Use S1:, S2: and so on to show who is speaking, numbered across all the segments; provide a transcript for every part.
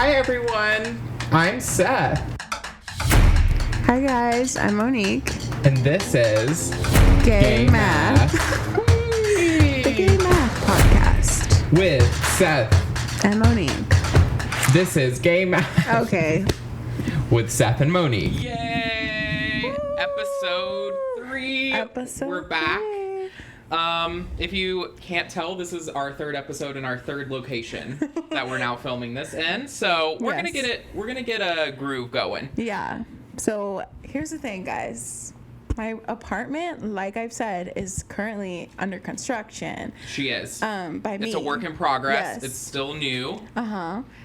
S1: Hi, everyone. I'm Seth.
S2: Hi, guys. I'm Monique.
S1: And this is
S2: Gay Math. The Gay Math Podcast.
S1: With Seth.
S2: And Monique.
S1: This is Gay Math.
S2: Okay.
S1: With Seth and Monique. Yay! Woo! Episode 3. We're back. If you can't tell, this is our third episode in our third location that we're now filming this in. So we're gonna get a groove going.
S2: Yeah. So here's the thing, guys. My apartment, like I've said, is currently under construction.
S1: She is.
S2: By me.
S1: It's a work in progress.
S2: Yes.
S1: It's still new.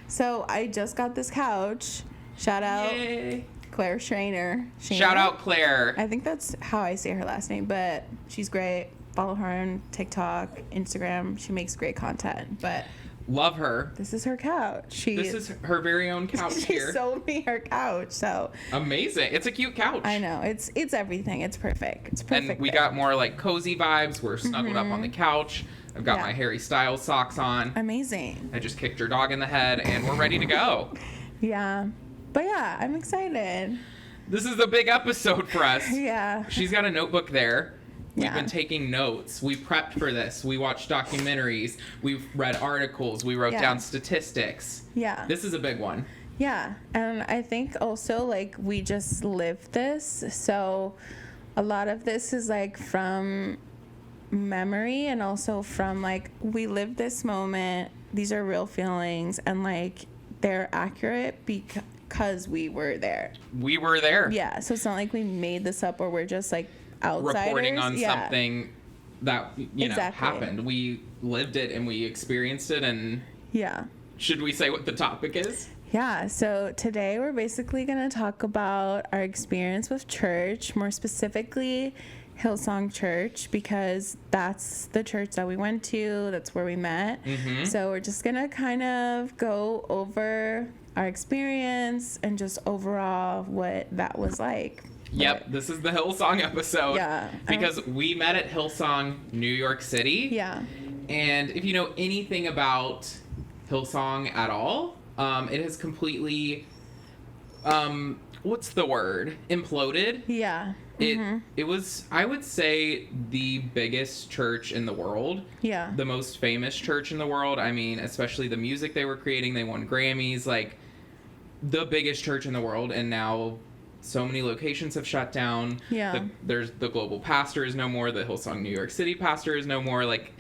S2: So I just got this couch. Shout out.
S1: Yay.
S2: Claire Schrainer.
S1: Shout out Claire.
S2: I think that's how I say her last name, but she's great. Follow her on TikTok, Instagram. She makes great content, but
S1: love her.
S2: this is her couch.
S1: This is her very own couch here.
S2: She sold me her couch, so
S1: amazing. It's a cute couch.
S2: I know. It's everything. It's perfect. It's perfect.
S1: And we got more like cozy vibes. We're snuggled up on the couch. I've got my Harry Styles socks on.
S2: Amazing.
S1: I just kicked her dog in the head, and we're ready to go.
S2: Yeah. But yeah, I'm excited.
S1: This is a big episode for us.
S2: Yeah.
S1: She's got a notebook there. We've been taking notes. We prepped for this. We watched documentaries. We've read articles. We wrote down statistics.
S2: Yeah.
S1: This is a big one.
S2: Yeah. And I think also, like, we just lived this. So a lot of this is, like, from memory and also from, like, we lived this moment. These are real feelings. And, like, they're accurate because we were there.
S1: We were there.
S2: Yeah. So it's not like we made this up or we're just, like, outsiders.
S1: Reporting on something that you know happened. We lived it and we experienced it. And should we say what the topic is?
S2: Yeah, so today we're basically going to talk about our experience with church, more specifically Hillsong Church, because that's the church that we went to, that's where we met. So we're just going to kind of go over our experience and just overall what that was like.
S1: Yep, this is the Hillsong episode.
S2: Yeah.
S1: Because we met at Hillsong, New York City.
S2: Yeah.
S1: And if you know anything about Hillsong at all, it has completely, what's the word? Imploded.
S2: Yeah.
S1: It was, I would say, the biggest church in the world.
S2: Yeah.
S1: The most famous church in the world. I mean, especially the music they were creating. They won Grammys. Like, the biggest church in the world. And now so many locations have shut down.
S2: Yeah.
S1: There's the global pastor is no more. The Hillsong New York City pastor is no more. Like,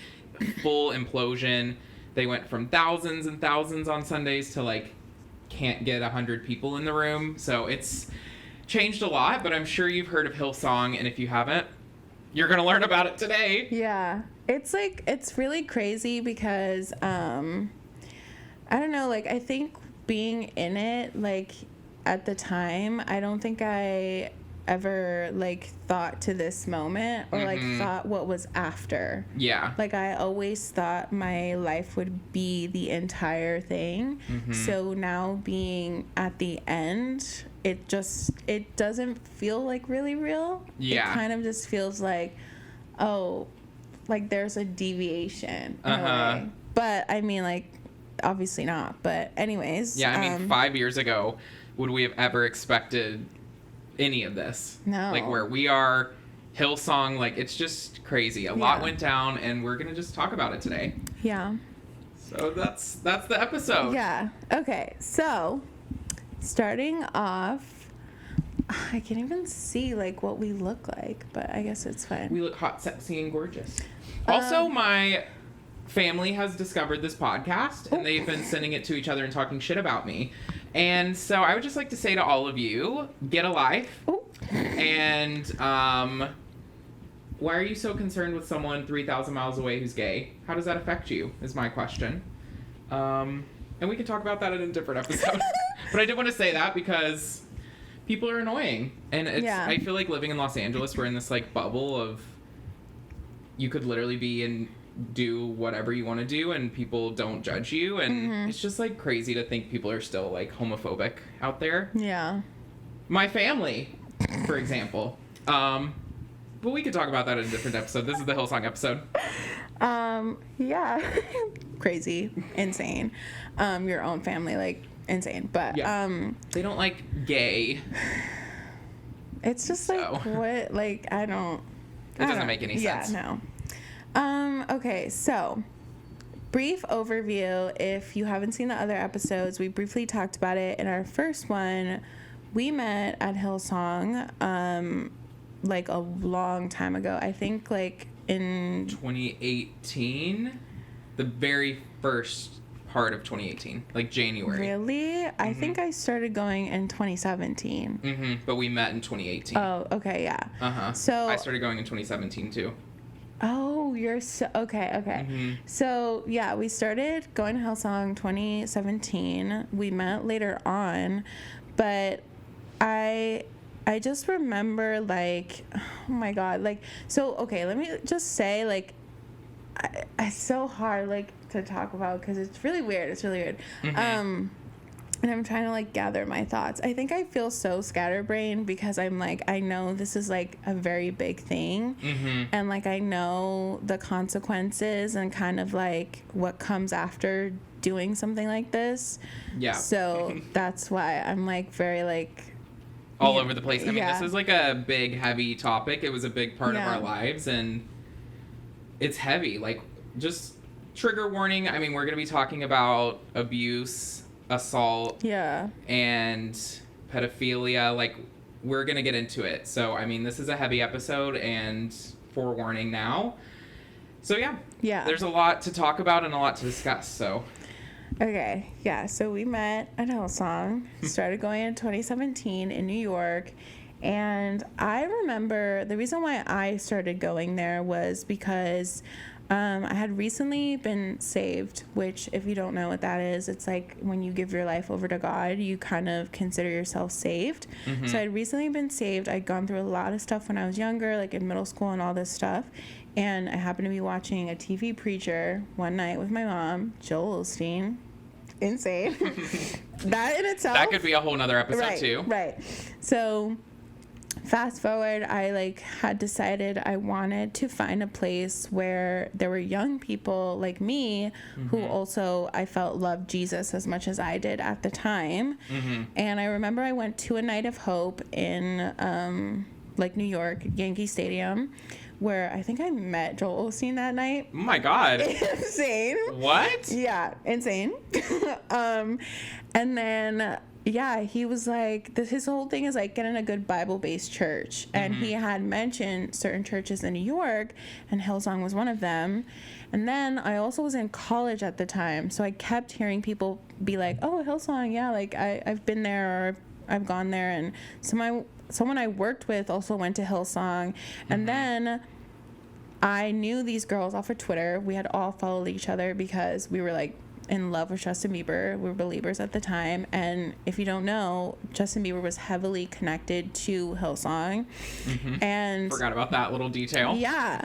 S1: full implosion. They went from thousands and thousands on Sundays to, like, can't get 100 people in the room. So it's changed a lot, but I'm sure you've heard of Hillsong, and if you haven't, you're going to learn about it today.
S2: Yeah. It's, like, it's really crazy because, I don't know, like, I think being in it, like, at the time, I don't think I ever, like, thought to this moment or, like, thought what was after.
S1: Yeah.
S2: Like, I always thought my life would be the entire thing. So now being at the end, it doesn't feel, like, really real.
S1: Yeah.
S2: It kind of just feels like, oh, like, there's a deviation in a way. But, I mean, like, obviously not. But anyways.
S1: Yeah, I mean, 5 years ago, would we have ever expected any of this?
S2: No.
S1: Like, where we are, Hillsong, like, it's just crazy. A lot went down, and we're going to just talk about it today.
S2: Yeah.
S1: So that's the episode.
S2: Yeah. Okay. So, starting off, I can't even see, like, what we look like, but I guess it's fine.
S1: We look hot, sexy, and gorgeous. Also, my family has discovered this podcast, and they've been sending it to each other and talking shit about me. And so I would just like to say to all of you, get a life.
S2: Ooh.
S1: And why are you so concerned with someone 3,000 miles away who's gay? How does that affect you, is my question. And we can talk about that in a different episode. But I did want to say that because people are annoying. And it's I feel like living in Los Angeles, we're in this, like, bubble of you could literally be in do whatever you want to do and people don't judge you, and it's just, like, crazy to think people are still, like, homophobic out there.
S2: Yeah.
S1: My family, for example. But we could talk about that in a different episode. This is the Hillsong episode.
S2: Yeah. Crazy. Insane. Your own family, like, insane. But
S1: Yeah. They don't like gay.
S2: it's just like, what, like, I don't.
S1: It doesn't make any sense.
S2: Yeah, no. Okay, so brief overview. If you haven't seen the other episodes, we briefly talked about it in our first one. We met at Hillsong, like a long time ago. I think like in
S1: 2018, the very first part of 2018, like January.
S2: Really? I think I started going in 2017.
S1: But we met in 2018.
S2: Oh, okay, yeah. So
S1: I started going in 2017 too.
S2: Oh, you're so okay. So yeah, we started going to Hillsong 2017. We met later on, but I just remember, like, oh my God, like, so okay, let me just say, like, it's so hard, like, to talk about because it's really weird. And I'm trying to, like, gather my thoughts. I think I feel so scatterbrained because I'm like, I know this is like a very big thing, and like I know the consequences and kind of like what comes after doing something like this.
S1: Yeah.
S2: So that's why I'm like very like
S1: all over the place. I mean, this is like a big, heavy topic. It was a big part of our lives, and it's heavy. Like, just trigger warning. I mean, we're gonna be talking about abuse, assault, and pedophilia. Like, we're gonna get into it. So I mean, this is a heavy episode, and forewarning now. So yeah, there's a lot to talk about and a lot to discuss. So
S2: okay, yeah, so we met at Hillsong, started going in 2017 in New York, and I remember the reason why I started going there was because I had recently been saved, which, if you don't know what that is, it's like when you give your life over to God, you kind of consider yourself saved. So I had recently been saved. I'd gone through a lot of stuff when I was younger, like in middle school and all this stuff. And I happened to be watching a TV preacher one night with my mom, Joel Osteen. Insane. That in itself.
S1: That could be a whole nother episode too.
S2: Right. So fast forward, I like had decided I wanted to find a place where there were young people like me who also I felt loved Jesus as much as I did at the time. And I remember I went to a Night of Hope in like New York, Yankee Stadium, where I think I met Joel Osteen that night.
S1: Oh my God.
S2: Insane.
S1: What?
S2: Yeah, insane. And then yeah, he was like, his whole thing is like get in a good Bible-based church. And he had mentioned certain churches in New York, and Hillsong was one of them. And then I also was in college at the time, so I kept hearing people be like, oh, Hillsong, yeah, like I've been there, or I've gone there. And someone I worked with also went to Hillsong. And then I knew these girls off of Twitter. We had all followed each other because we were like in love with Justin Bieber. We were believers at the time. And if you don't know, Justin Bieber was heavily connected to Hillsong. And
S1: forgot about that little detail.
S2: Yeah.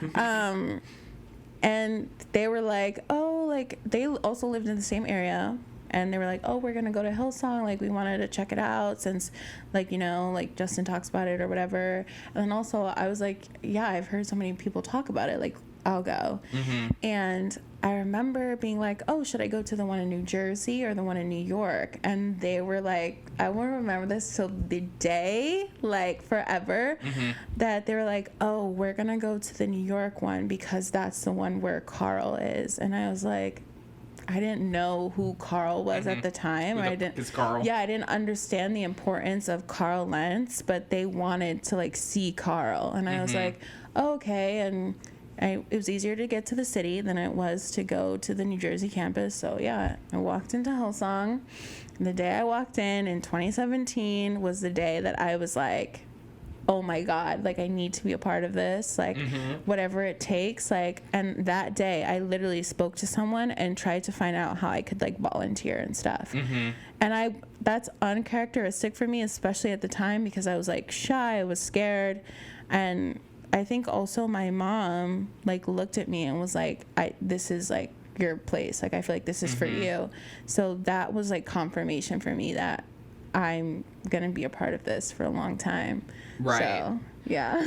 S2: And they were like, oh, like they also lived in the same area. And they were like, oh, we're going to go to Hillsong. Like, we wanted to check it out since, like, you know, like, Justin talks about it or whatever. And then also, I was like, yeah, I've heard so many people talk about it. Like, I'll go. And I remember being like, oh, should I go to the one in New Jersey or the one in New York? And they were like, I won't remember this till the day, like, forever, that they were like, oh, we're going to go to the New York one because that's the one where Carl is. And I was like, I didn't know who Carl was at the time. I didn't understand the importance of Carl Lentz, but they wanted to like see Carl, and I was like, oh, okay. And it was easier to get to the city than it was to go to the New Jersey campus. So yeah, I walked into Hillsong. And the day I walked in 2017 was the day that I was like, oh my God, like I need to be a part of this, like whatever it takes, like. And that day I literally spoke to someone and tried to find out how I could like volunteer and stuff. And that's uncharacteristic for me, especially at the time, because I was like shy, I was scared. And I think also my mom like looked at me and was like, this is like your place, like I feel like this is for you. So that was like confirmation for me that I'm gonna be a part of this for a long time.
S1: Right.
S2: So, yeah.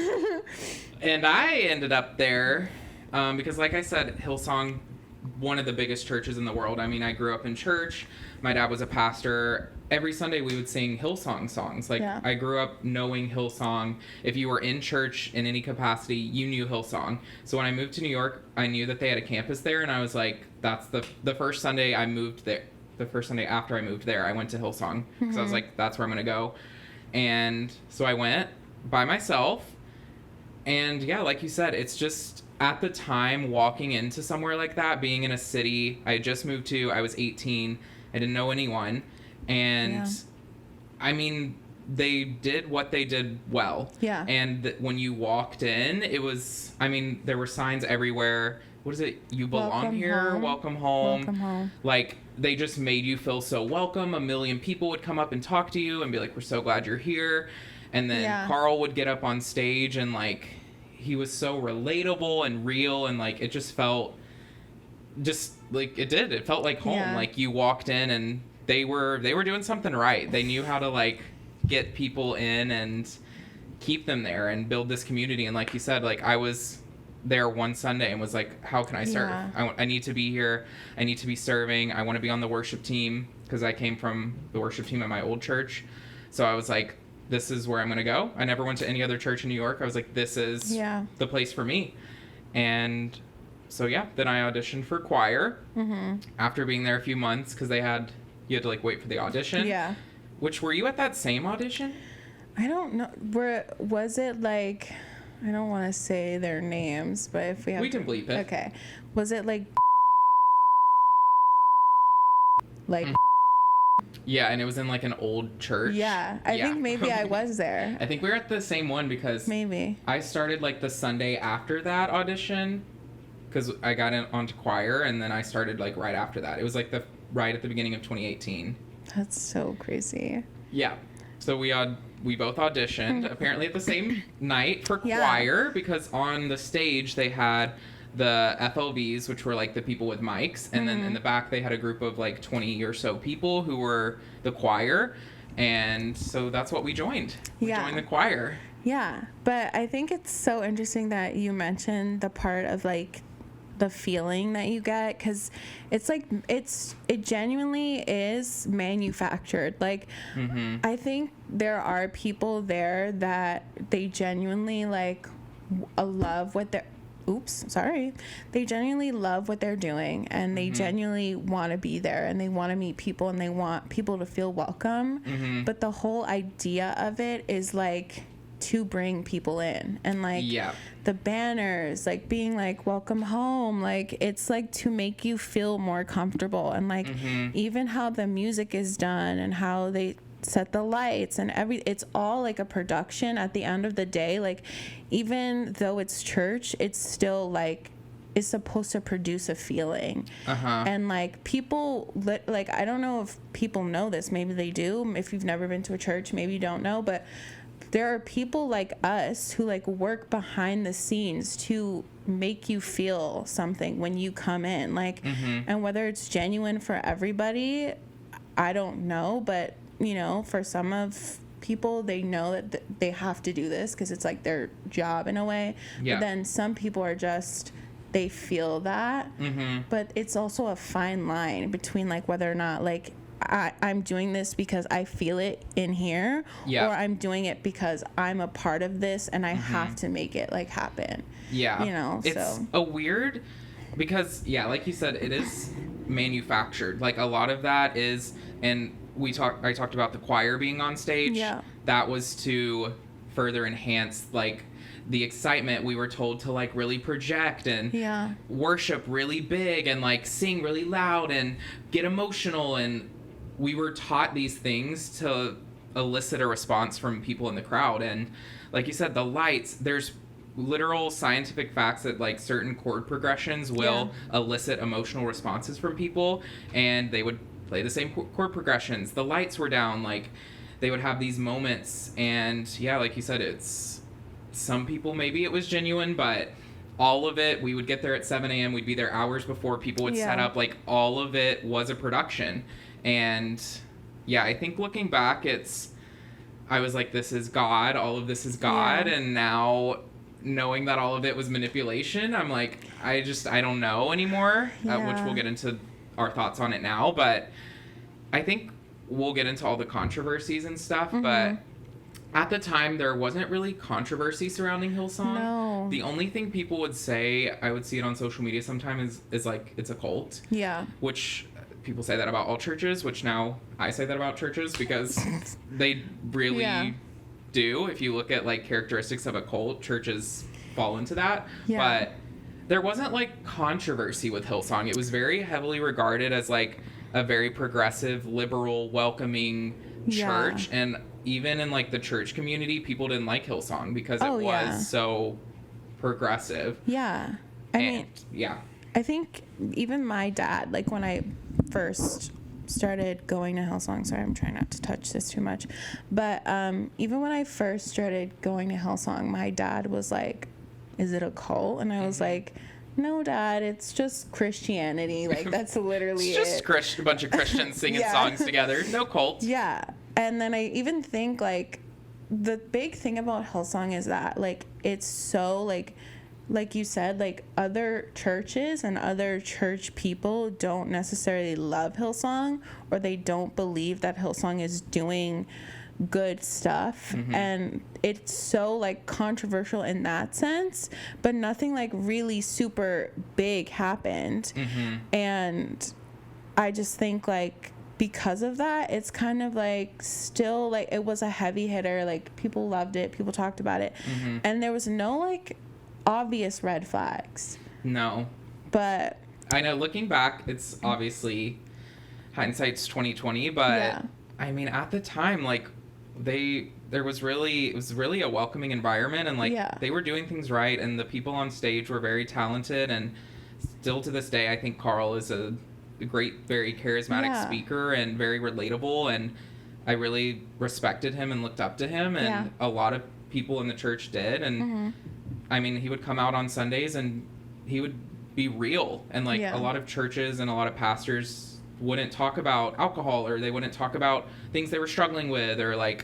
S1: And I ended up there because, like I said, Hillsong one of the biggest churches in the world. I mean, I grew up in church. My dad was a pastor. Every Sunday we would sing Hillsong songs. Like,
S2: Yeah.
S1: I grew up knowing Hillsong. If you were in church in any capacity, you knew Hillsong. So when I moved to New York, I knew that they had a campus there, and I was like, that's the first Sunday I moved there. The first Sunday after I moved there, I went to Hillsong. Because I was like, that's where I'm going to go. And so I went by myself. And yeah, like you said, it's just at the time walking into somewhere like that, being in a city I had just moved to, I was 18, I didn't know anyone. And
S2: Yeah.
S1: I mean, they did what they did well.
S2: Yeah.
S1: And when you walked in, it was, I mean, there were signs everywhere. What is it? You belong
S2: Welcome
S1: here.
S2: home.
S1: Welcome home.
S2: Welcome home.
S1: Like, they just made you feel so welcome. A million people would come up and talk to you and be like, we're so glad you're here. And then
S2: Yeah.
S1: Carl would get up on stage and, like, he was so relatable and real, and, like, it just felt just like it did. It felt like home.
S2: Yeah.
S1: Like, you walked in and they were doing something right. They knew how to, like, get people in and keep them there and build this community. And like you said, like, I was there one Sunday and was like, how can I serve?
S2: Yeah.
S1: I need to be here. I need to be serving. I want to be on the worship team, because I came from the worship team at my old church. So I was like, this is where I'm going to go. I never went to any other church in New York. I was like, this is
S2: Yeah.
S1: the place for me. And so, yeah, then I auditioned for choir after being there a few months, because you had to, like, wait for the audition.
S2: Yeah.
S1: Which, were you at that same audition?
S2: I don't know. Was it like, I don't want to say their names, but if we have
S1: We can bleep it.
S2: Okay. Was it like
S1: Yeah, and it was in, like, an old church.
S2: Yeah, I think maybe I was there.
S1: I think we were at the same one, because
S2: Maybe.
S1: I started, like, the Sunday after that audition, because I got onto choir, and then I started, like, right after that. It was, like, right at the beginning of 2018.
S2: That's so crazy.
S1: Yeah. So we both auditioned, apparently at the same night for
S2: Yeah.
S1: choir, because on the stage they had the FLVs, which were, like, the people with mics, and then in the back they had a group of, like, 20 or so people who were the choir, and so that's what we joined. We
S2: Yeah.
S1: joined the choir.
S2: Yeah, but I think it's so interesting that you mentioned the part of, like, the feeling that you get, because it's like it genuinely is manufactured. Like, I think there are people there that they genuinely, like, love what they're they genuinely love what they're doing, and they genuinely want to be there, and they want to meet people, and they want people to feel welcome. But the whole idea of it is, like, to bring people in, and, like,
S1: Yeah.
S2: the banners, like, being like, welcome home, like, it's like to make you feel more comfortable, and, like, even how the music is done and how they set the lights and it's all like a production at the end of the day. Like, even though it's church, it's still, like, is supposed to produce a feeling. And, like, people like, I don't know if people know this, maybe they do. If you've never been to a church, maybe you don't know, but there are people like us who, like, work behind the scenes to make you feel something when you come in, like, and whether it's genuine for everybody, I don't know, but, you know, for some of people, they know that they have to do this because it's, like, their job in a way.
S1: Yeah.
S2: But then some people are just, they feel that. But it's also a fine line between, like, whether or not, like, I'm doing this because I feel it in here,
S1: Yeah.
S2: or I'm doing it because I'm a part of this and I have to make it, like, happen.
S1: Yeah.
S2: You know,
S1: it's
S2: so.
S1: a weird, because, yeah, like you said, it is manufactured. Like, a lot of that is, and I talked about the choir being on stage.
S2: Yeah.
S1: That was to further enhance, like, the excitement. We were told to, like, really project and
S2: Yeah.
S1: worship really big and, like, sing really loud and get emotional, and we were taught these things to elicit a response from people in the crowd. And like you said, the lights, there's literal scientific facts that, like, certain chord progressions will elicit emotional responses from people, and they would play the same chord progressions. The lights were down, like, they would have these moments. And yeah, like you said, it's some people, maybe it was genuine, but all of it, we would get there at 7 a.m. We'd be there hours before people would set up. Like, all of it was a production. And yeah, I think looking back, I was like, this is God. All of this is God.
S2: Yeah.
S1: And now knowing that all of it was manipulation, I'm like, I don't know anymore, which we'll get into our thoughts on it now. But I think we'll get into all the controversies and stuff. But at the time, there wasn't really controversy surrounding Hillsong.
S2: No.
S1: The only thing people would say, I would see it on social media sometimes, is like, it's a cult.
S2: Yeah.
S1: Which people say that about all churches, which now I say that about churches because they really do. If you look at like characteristics of a cult, churches fall into that.
S2: Yeah.
S1: But there wasn't like controversy with Hillsong. It was very heavily regarded as like a very progressive, liberal, welcoming church. And even in like the church community, people didn't like Hillsong because it was so progressive.
S2: Yeah. I mean, I think even my dad, like when I first started going to Hillsong, sorry, I'm trying not to touch this too much, but even when I first started going to Hillsong, my dad was like, is it a cult? And I was like, no, Dad, it's just Christianity. Like, that's literally
S1: it's just a bunch of Christians singing songs together. No cult.
S2: Yeah. And then I even think, like, the big thing about Hillsong is that, like, it's so, like you said, like, other churches and other church people don't necessarily love Hillsong, or they don't believe that Hillsong is doing good stuff. And it's so, like, controversial in that sense, but nothing, like, really super big happened. And I just think, like, because of that, it's kind of like still like it was a heavy hitter. Like, people loved it, people talked about it, and there was no like obvious red flags. No. But
S1: I know looking back, it's obviously hindsight's 2020, but I mean at the time, like it was really a welcoming environment, and like they were doing things right, and the people on stage were very talented, and still to this day I think Carl is a great, very charismatic speaker and very relatable, and I really respected him and looked up to him, and a lot of people in the church did. And I mean, he would come out on Sundays and he would be real, and like a lot of churches and a lot of pastors wouldn't talk about alcohol, or they wouldn't talk about things they were struggling with, or like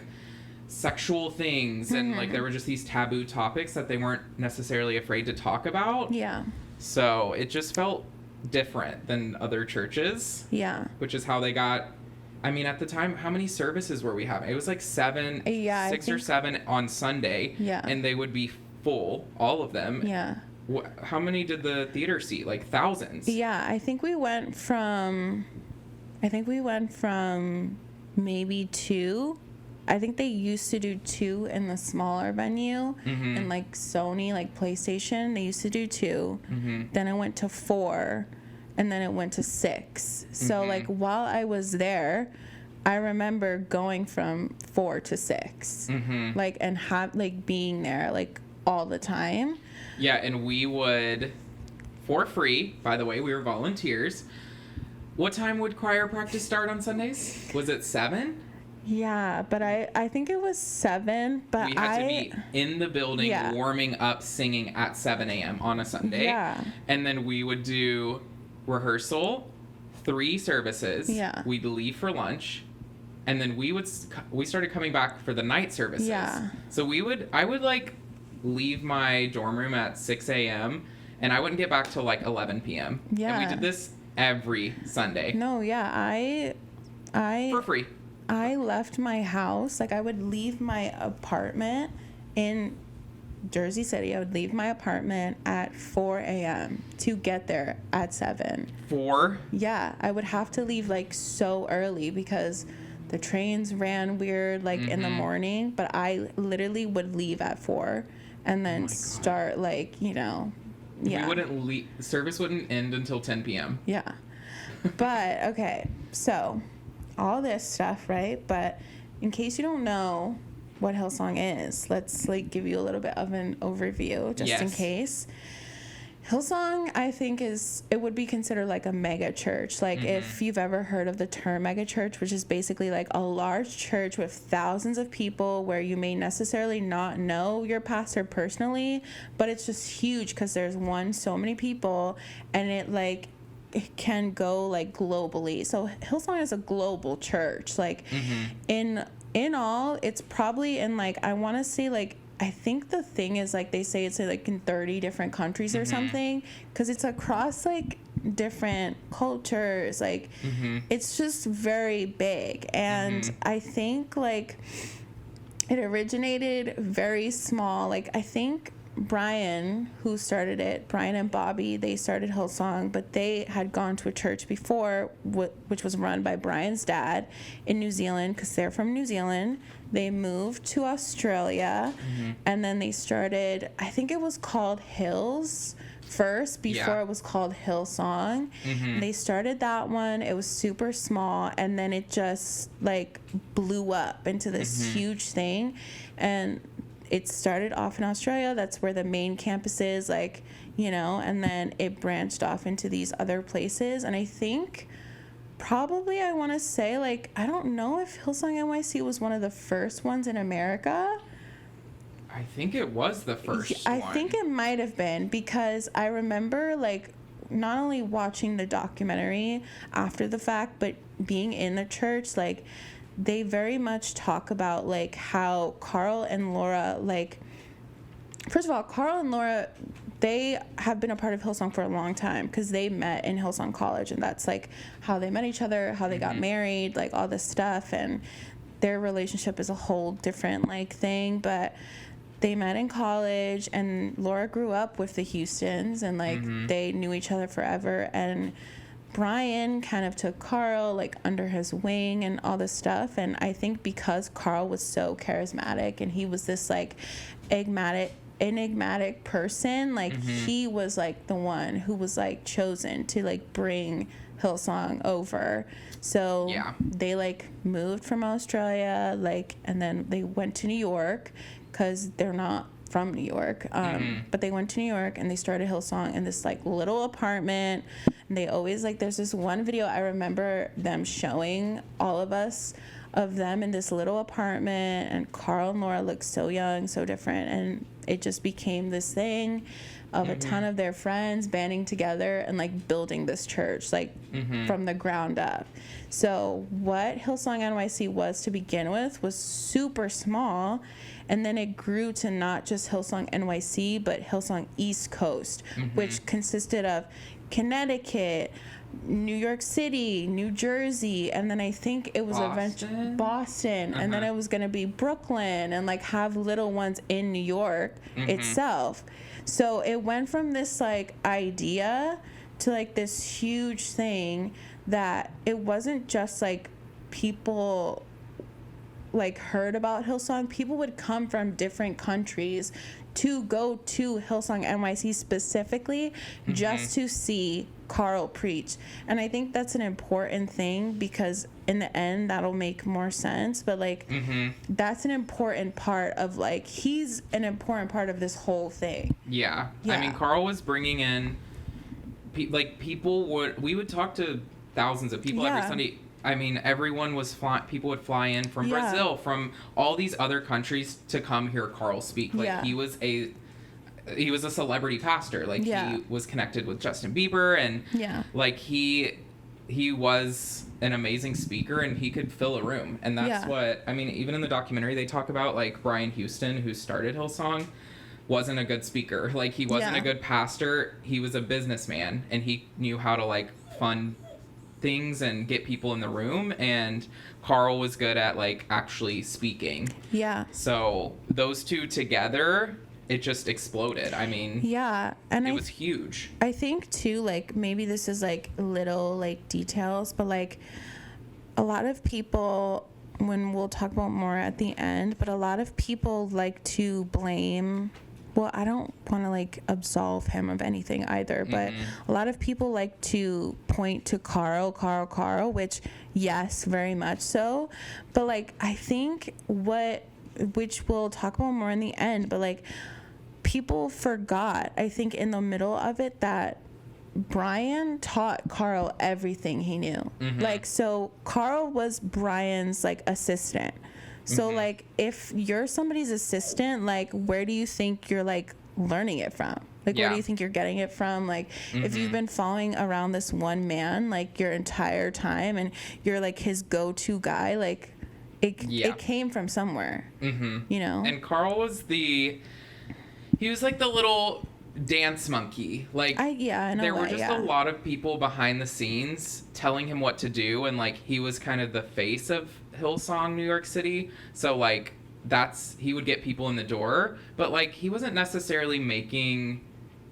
S1: sexual things, and like there were just these taboo topics that they weren't necessarily afraid to talk about. So it just felt different than other churches, which is how they got. I mean, at the time, how many services were we having? It was like six or seven on Sunday, and they would be full, all of them. How many did the theater seat? Like thousands.
S2: I think we went from maybe 2. I think they used to do 2 in the smaller venue, and like Sony, like PlayStation, they used to do 2. Then it went to 4, and then it went to 6. So like while I was there, I remember going from 4 to 6, like, and being there like all the time.
S1: Yeah, and we would, for free, by the way, we were volunteers. What time would choir practice start on Sundays? Was it 7?
S2: Yeah, but I think it was 7, but
S1: we had to be in the building warming up singing at 7 a.m. on a Sunday. And then we would do rehearsal, 3 services. We'd leave for lunch, and then we started coming back for the night services. So I would like leave my dorm room at 6 a.m. and I wouldn't get back till like 11 p.m. And we did this every Sunday. I for free.
S2: I left my house, like I would leave my apartment in Jersey City. I would leave my apartment at 4 a.m. to get there at 7.
S1: 4?
S2: Yeah, I would have to leave like so early because the trains ran weird like in the morning, but I literally would leave at 4 and then start like, we
S1: wouldn't leave, the service wouldn't end until 10 p.m.
S2: But okay, so all this stuff, right? But in case you don't know what Hillsong is, let's like give you a little bit of an overview just in case. Hillsong, I think it would be considered like a mega church. Like if you've ever heard of the term mega church, which is basically like a large church with thousands of people where you may necessarily not know your pastor personally, but it's just huge because there's so many people, and it can go like globally. So Hillsong is a global church. Like in all, it's probably in like, I want to say like I think the thing is, like, they say it's like in 30 different countries or something, because it's across like different cultures. Like, it's just very big. And I think like it originated very small. Like, I think Brian, who started it, Brian and Bobby, they started Hillsong, but they had gone to a church before, which was run by Brian's dad in New Zealand, because they're from New Zealand. They moved to Australia, and then they started, I think it was called Hills first, before it was called Hillsong. They started that one. It was super small, and then it just like blew up into this huge thing. And it started off in Australia. That's where the main campus is, like, you know, and then it branched off into these other places. And I think probably, I want to say, like, I don't know if Hillsong NYC was one of the first ones in America.
S1: I think it was the first
S2: I
S1: one.
S2: think it might have been, because I remember, like, not only watching the documentary after the fact, but being in the church, like, they very much talk about, like, how Carl and Laura, like, first of all, Carl and Laura, they have been a part of Hillsong for a long time, because they met in Hillsong College, and that's, like, how they met each other, how they got married, like, all this stuff, and their relationship is a whole different, like, thing, but they met in college, and Laura grew up with the Houstons, and, like, they knew each other forever, and Brian kind of took Carl, like, under his wing and all this stuff. And I think because Carl was so charismatic and he was this, like, enigmatic person, like, he was, like, the one who was, like, chosen to, like, bring Hillsong over. So they, like, moved from Australia, like, and then they went to New York, because they're not from New York, but they went to New York, and they started Hillsong in this, like, little apartment. And they always, like, there's this one video I remember them showing all of us of them in this little apartment, and Carl and Laura looked so young, so different, and it just became this thing of a ton of their friends banding together and, like, building this church, like, from the ground up. So what Hillsong NYC was to begin with was super small, and then it grew to not just Hillsong NYC, but Hillsong East Coast, which consisted of Connecticut, New York City, New Jersey, and then I think it was eventually Boston, and then it was going to be Brooklyn, and, like, have little ones in New York itself. So it went from this, like, idea to, like, this huge thing that it wasn't just, like, people, like, heard about Hillsong. People would come from different countries to go to Hillsong NYC specifically just to see Carl preach. And I think that's an important thing, because in the end that'll make more sense, but, like, that's an important part of, like, he's an important part of this whole thing.
S1: I mean, Carl was bringing in we would talk to thousands of people every Sunday. I mean, everyone was people would fly in from Brazil, from all these other countries to come hear Carl speak. Like, he was a celebrity pastor. Like, he was connected with Justin Bieber, and like, he was an amazing speaker, and he could fill a room. And that's what, I mean, even in the documentary they talk about, like, Brian Houston, who started Hillsong, wasn't a good speaker. Like, he wasn't a good pastor. He was a businessman, and he knew how to, like, fund things and get people in the room, and Carl was good at, like, actually speaking. So those two together, it just exploded. I mean,
S2: and
S1: it was huge.
S2: I think too, like, maybe this is, like, little, like, details, but, like, a lot of people, when we'll talk about more at the end, but a lot of people like to blame, well, I don't want to, like, absolve him of anything either, but a lot of people like to point to Carl, which, yes, very much so. But, like, I think which we'll talk about more in the end, but, like, people forgot, I think, in the middle of it, that Brian taught Carl everything he knew. Like, so Carl was Brian's, like, assistant. So, like, if you're somebody's assistant, like, where do you think you're, like, learning it from? Like, where do you think you're getting it from? Like, if you've been following around this one man, like, your entire time, and you're, like, his go-to guy, like, it came from somewhere. You know.
S1: And Carl was he was like the little dance monkey. Like,
S2: I know
S1: there were
S2: that,
S1: just a lot of people behind the scenes telling him what to do, and like he was kind of the face of Hillsong New York City. So like he would get people in the door, but like he wasn't necessarily making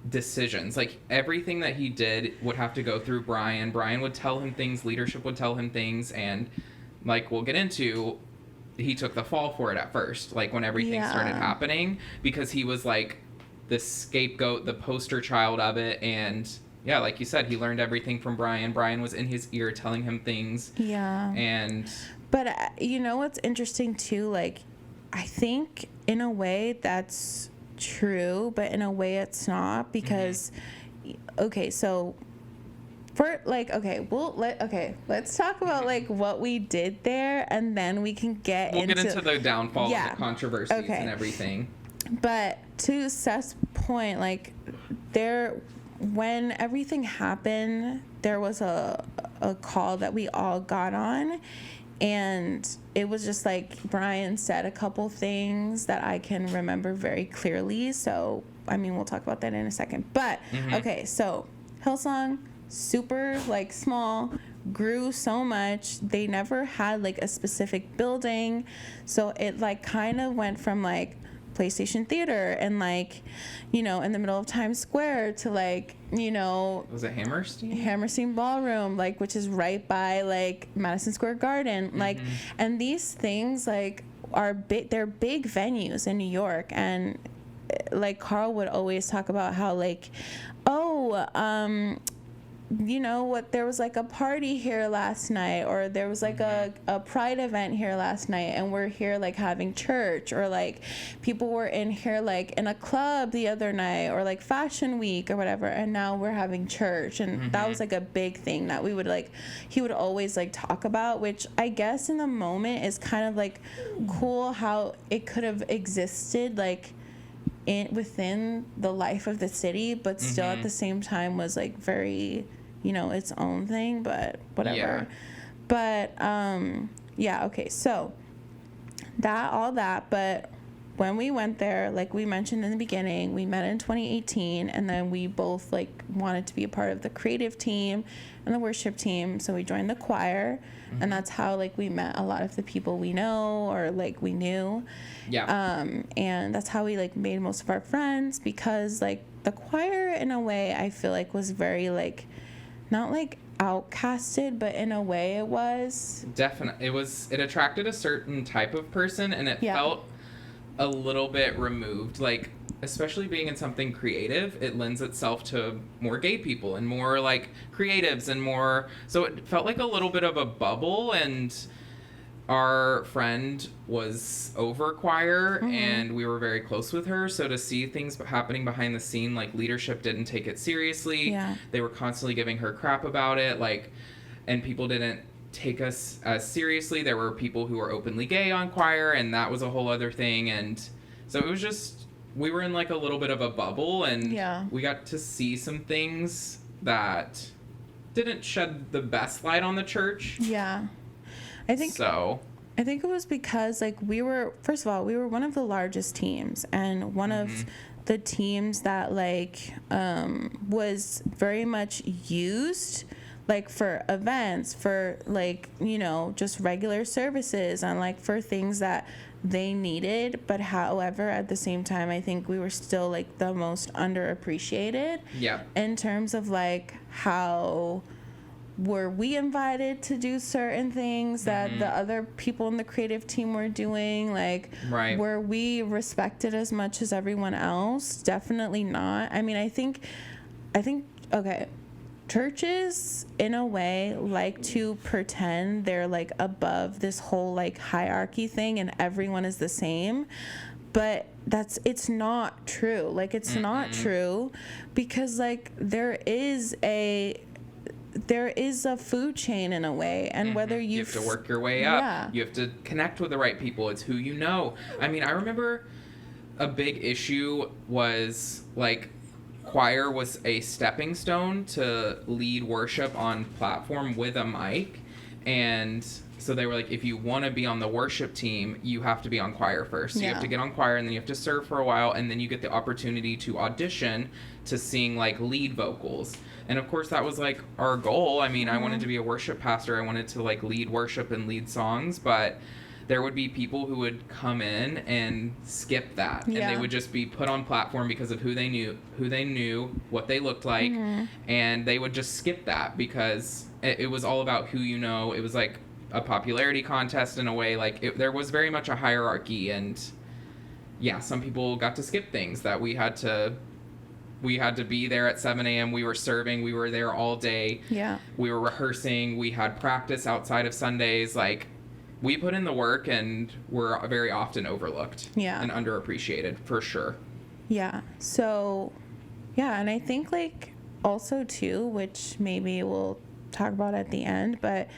S1: decisions. Like everything that he did would have to go through Brian. Brian would tell him things, leadership would tell him things, and like we'll get into, he took the fall for it at first, like when everything started happening, because he was like the scapegoat, the poster child of it. And yeah, like you said, he learned everything from Brian. Brian was in his ear telling him things.
S2: But you know what's interesting too, like I think in a way that's true, but in a way it's not, because okay, so for like let's talk about like what we did there, and then we can get into
S1: the downfall of the controversies and everything.
S2: But to Seth's point, like when everything happened, there was a call that we all got on, and it was just like Brian said a couple things that I can remember very clearly. So, I mean, we'll talk about that in a second. But, okay, so Hillsong, super, like, small, grew so much. They never had, like, a specific building. So it, like, kind of went from, like, PlayStation Theater and, like, you know, in the middle of Times Square to, like, you know,
S1: was it
S2: Hammerstein Ballroom, like, which is right by, like, Madison Square Garden, like, and these things, like, are big. They're big venues in New York. And like Carl would always talk about how, like, you know what, there was like a party here last night, or there was like a pride event here last night, and we're here like having church, or like people were in here like in a club the other night, or like fashion week or whatever, and now we're having church. And that was like a big thing that we would like, he would always like talk about, which I guess in the moment is kind of like cool how it could have existed like within the life of the city, but still at the same time was like very, you know, its own thing, but whatever. But okay, so all that, but when we went there, like we mentioned in the beginning, we met in 2018, and then we both like wanted to be a part of the creative team and the worship team, so we joined the choir. And that's how like we met a lot of the people we know, or like we knew. And that's how we like made most of our friends, because like the choir in a way I feel like was very like, not like outcasted, but in a way it was.
S1: Definitely. It attracted a certain type of person, and it felt a little bit removed. Like, especially being in something creative, it lends itself to more gay people and more like creatives and more. So it felt like a little bit of a bubble, and our friend was over choir and we were very close with her. So to see things happening behind the scene, like leadership didn't take it seriously. They were constantly giving her crap about it. Like, and people didn't take us as seriously. There were people who were openly gay on choir, and that was a whole other thing. And so it was just, we were in like a little bit of a bubble, and we got to see some things that didn't shed the best light on the church.
S2: I think it was because like first of all, we were one of the largest teams, and one of the teams that like was very much used like for events, for like, you know, just regular services, and like for things that they needed. But however, at the same time, I think we were still like the most underappreciated in terms of like how were we invited to do certain things that the other people in the creative team were doing? Like, were we respected as much as everyone else? Definitely not. I mean, I think, okay, churches, in a way, like to pretend they're, like, above this whole, like, hierarchy thing and everyone is the same. But it's not true. Like, it's not true, because, like, there is a food chain in a way, and whether
S1: you have to work your way up, you have to connect with the right people. It's who you know. I mean, I remember a big issue was like choir was a stepping stone to lead worship on platform with a mic, and So they were like, if you want to be on the worship team, you have to be on choir first. So you have to get on choir, and then you have to serve for a while, and then you get the opportunity to audition to sing like lead vocals. And of course that was like our goal. I mean, I wanted to be a worship pastor. I wanted to like lead worship and lead songs, but there would be people who would come in and skip that. And they would just be put on platform because of who they knew, what they looked like, and they would just skip that because it was all about who you know. It was like a popularity contest in a way. Like there was very much a hierarchy, and some people got to skip things that we had to be there at 7 a.m. We were serving. We were there all day. Yeah. We were rehearsing. We had practice outside of Sundays. Like, we put in the work, and we're very often overlooked. Yeah. And underappreciated, for sure.
S2: Yeah. So, and I think, like, also, too, which maybe we'll talk about at the end, but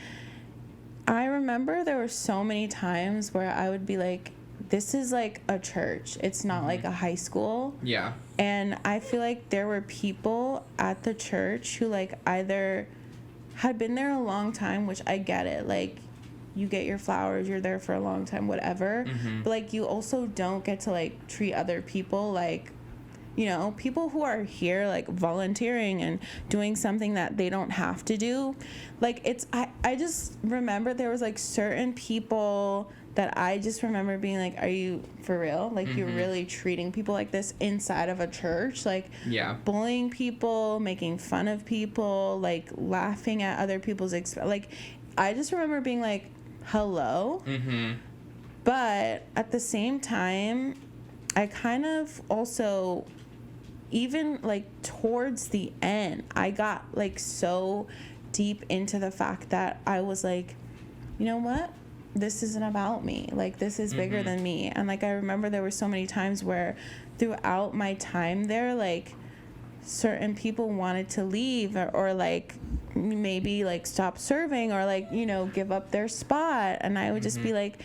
S2: I remember there were so many times where I would be like, this is like a church. It's not like a high school. Yeah. And I feel like there were people at the church who like either had been there a long time, which I get it. Like, you get your flowers, you're there for a long time, whatever. But like, you also don't get to like treat other people like, you know, people who are here like volunteering and doing something that they don't have to do. Like, it's, I just remember there was like certain people that I just remember being like, are you for real? Like, you're really treating people like this inside of a church? Like, bullying people, making fun of people, like, laughing at other people's like, I just remember being like, hello? But at the same time, I kind of also, even, like, towards the end, I got, like, so deep into the fact that I was like, you know what? This isn't about me. Like, this is bigger than me. And, like, I remember there were so many times where throughout my time there, like, certain people wanted to leave or like, maybe, like, stop serving or, like, you know, give up their spot. And I would just be like,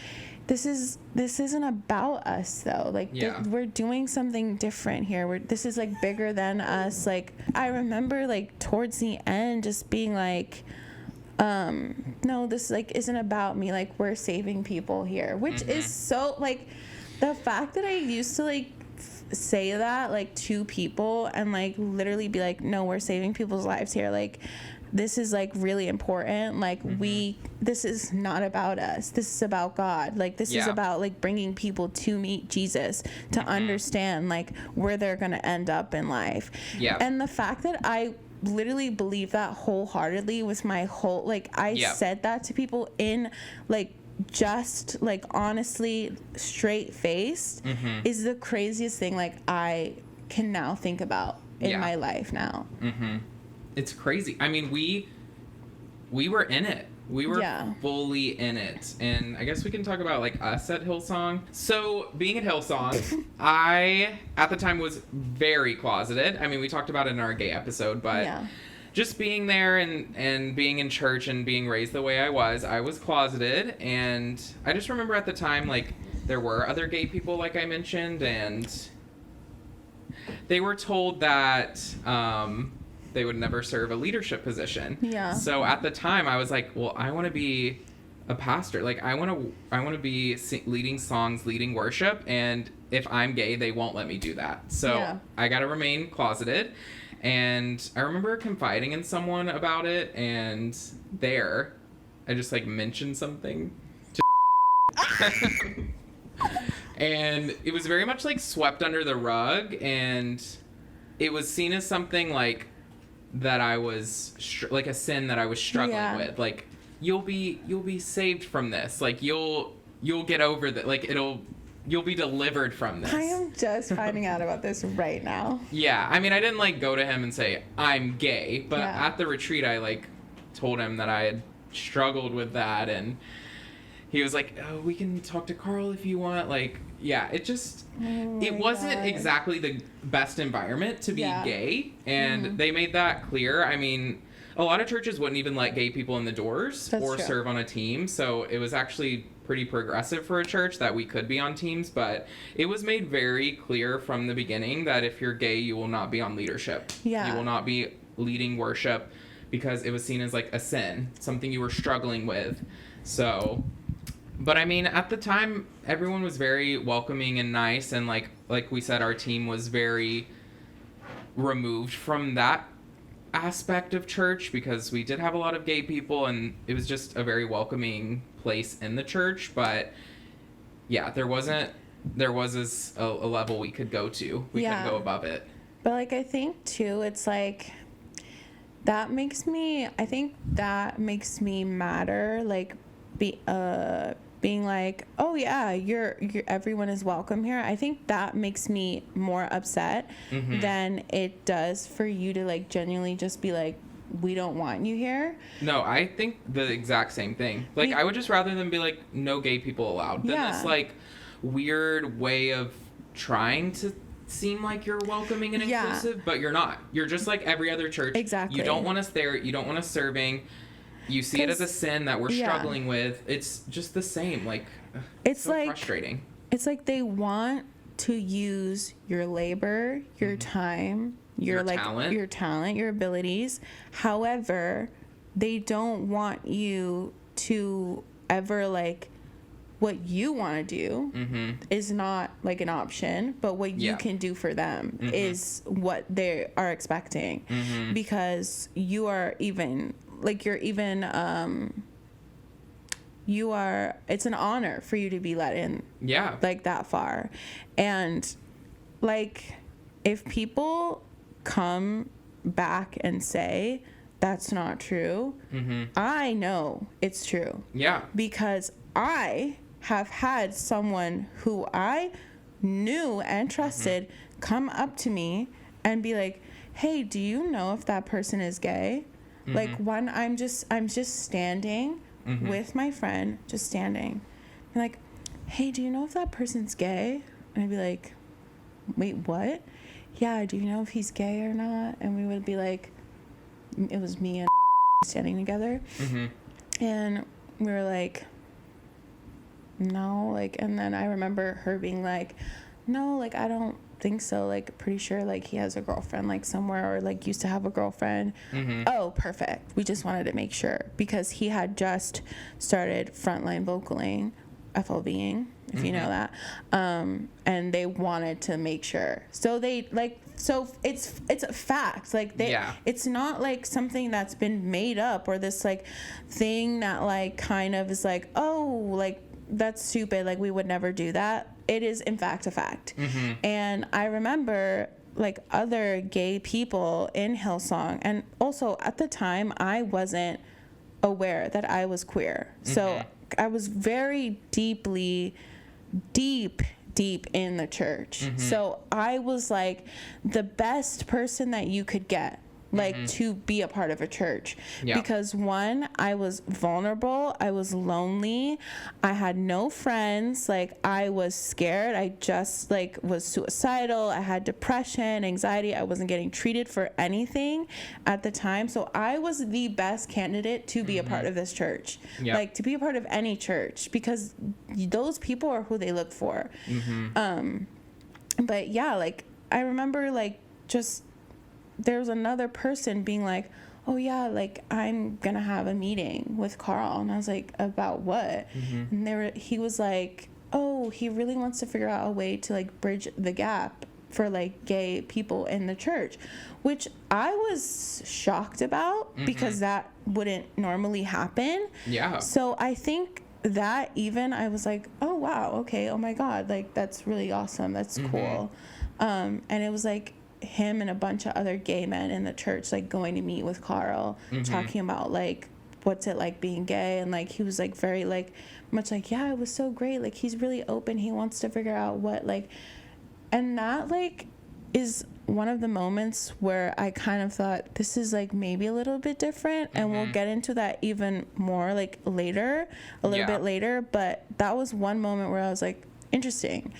S2: this isn't about us, though. Like, we're doing something different here. This is, like, bigger than us. Like, I remember, like, towards the end just being like, no, this like isn't about me. Like, we're saving people here, which is so, like, the fact that I used to like say that like to people and like literally be like, no, we're saving people's lives here. Like, this is like really important. Like, this is not about us. This is about God. Like, this is about like bringing people to meet Jesus, to understand like where they're going to end up in life. Yeah. And the fact that I literally believe that wholeheartedly with my whole, like, I said that to people in like just like honestly straight faced is the craziest thing like I can now think about in my life now.
S1: It's crazy. I mean, we were in it. We were fully in it. And I guess we can talk about, like, us at Hillsong. So, being at Hillsong, I, at the time, was very closeted. I mean, we talked about it in our gay episode, but just being there and being in church and being raised the way I was closeted. And I just remember at the time, like, there were other gay people, like I mentioned, and they were told that they would never serve a leadership position. Yeah. So at the time, I was like, well, I want to be a pastor. Like, I want to be leading songs, leading worship, and if I'm gay, they won't let me do that. So I got to remain closeted. And I remember confiding in someone about it, and I just, like, mentioned something to and it was very much, like, swept under the rug, and it was seen as something, like, that I was like a sin that I was struggling with. Like, you'll be saved from this. Like, you'll get over that. Like, you'll be delivered from this.
S2: I am just finding out about this right now.
S1: Yeah, I mean, I didn't like go to him and say I'm gay, but at the retreat I like told him that I had struggled with that, and he was like, oh, we can talk to Carl if you want. Like, it just, it wasn't exactly the best environment to be gay, and they made that clear. I mean, a lot of churches wouldn't even let gay people in the doors or serve on a team, so it was actually pretty progressive for a church that we could be on teams, but it was made very clear from the beginning that if you're gay, you will not be on leadership. Yeah. You will not be leading worship, because it was seen as like a sin, something you were struggling with. So, but I mean, at the time, everyone was very welcoming and nice, and like we said, our team was very removed from that aspect of church because we did have a lot of gay people, and it was just a very welcoming place in the church. But yeah, there was a level we could go to. We couldn't go above it.
S2: But like, I think too, it's like that makes me matter, like being like, oh yeah, you're everyone is welcome here. I think that makes me more upset than it does for you to like genuinely just be like, we don't want you here.
S1: No, I think the exact same thing. Like, I would just rather than be like, no gay people allowed, than this like weird way of trying to seem like you're welcoming and inclusive, but you're not. You're just like every other church.
S2: Exactly.
S1: You don't want us there. You don't want us serving. You see it as a sin that we're struggling with. It's just the same. Like, it's so like frustrating.
S2: It's like they want to use your labor, your time, your like talent. Your talent, your abilities. However, they don't want you to ever like what you want to do is not like an option, but what you can do for them is what they are expecting, because you are even like it's an honor for you to be let in like that far. And like, if people come back and say that's not true, I know it's true, because I have had someone who I knew and trusted come up to me and be like, hey, do you know if that person is gay? Like, when I'm just standing with my friend, just standing, and like, hey, do you know if that person's gay? And I'd be like, wait, what? Yeah, do you know if he's gay or not? And we would be like, it was me and standing together, and we were like, no, like, and then I remember her being like, no, like, I don't think so, like, pretty sure like he has a girlfriend like somewhere, or like used to have a girlfriend. Oh, perfect. We just wanted to make sure, because he had just started frontline vocaling, FLVing, if you know that, and they wanted to make sure, so they like, so it's a fact, like they it's not like something that's been made up, or this like thing that like kind of is like, oh, like that's stupid, like we would never do that. It is in fact a fact. And I remember like other gay people in Hillsong, and also at the time I wasn't aware that I was queer, so I was very deep in the church. So I was like the best person that you could get, like to be a part of a church, because one, I was vulnerable, I was lonely, I had no friends, like I was scared, I just like was suicidal, I had depression, anxiety, I wasn't getting treated for anything at the time. So I was the best candidate to be a part of this church, like to be a part of any church, because those people are who they look for. But yeah, like I remember like just there was another person being like, oh yeah, like I'm gonna have a meeting with Carl, and I was like, about what? And he was like, oh, he really wants to figure out a way to like bridge the gap for like gay people in the church, which I was shocked about, because that wouldn't normally happen. So I think that even I was like, oh wow, okay, oh my god, like that's really awesome, that's cool. And it was like him and a bunch of other gay men in the church like going to meet with Carl, talking about like what's it like being gay, and like he was like very like much like, yeah, it was so great, like he's really open, he wants to figure out what, like, and that like is one of the moments where I kind of thought this is like maybe a little bit different, and we'll get into that even more like later, a little bit later, but that was one moment where I was like, interesting,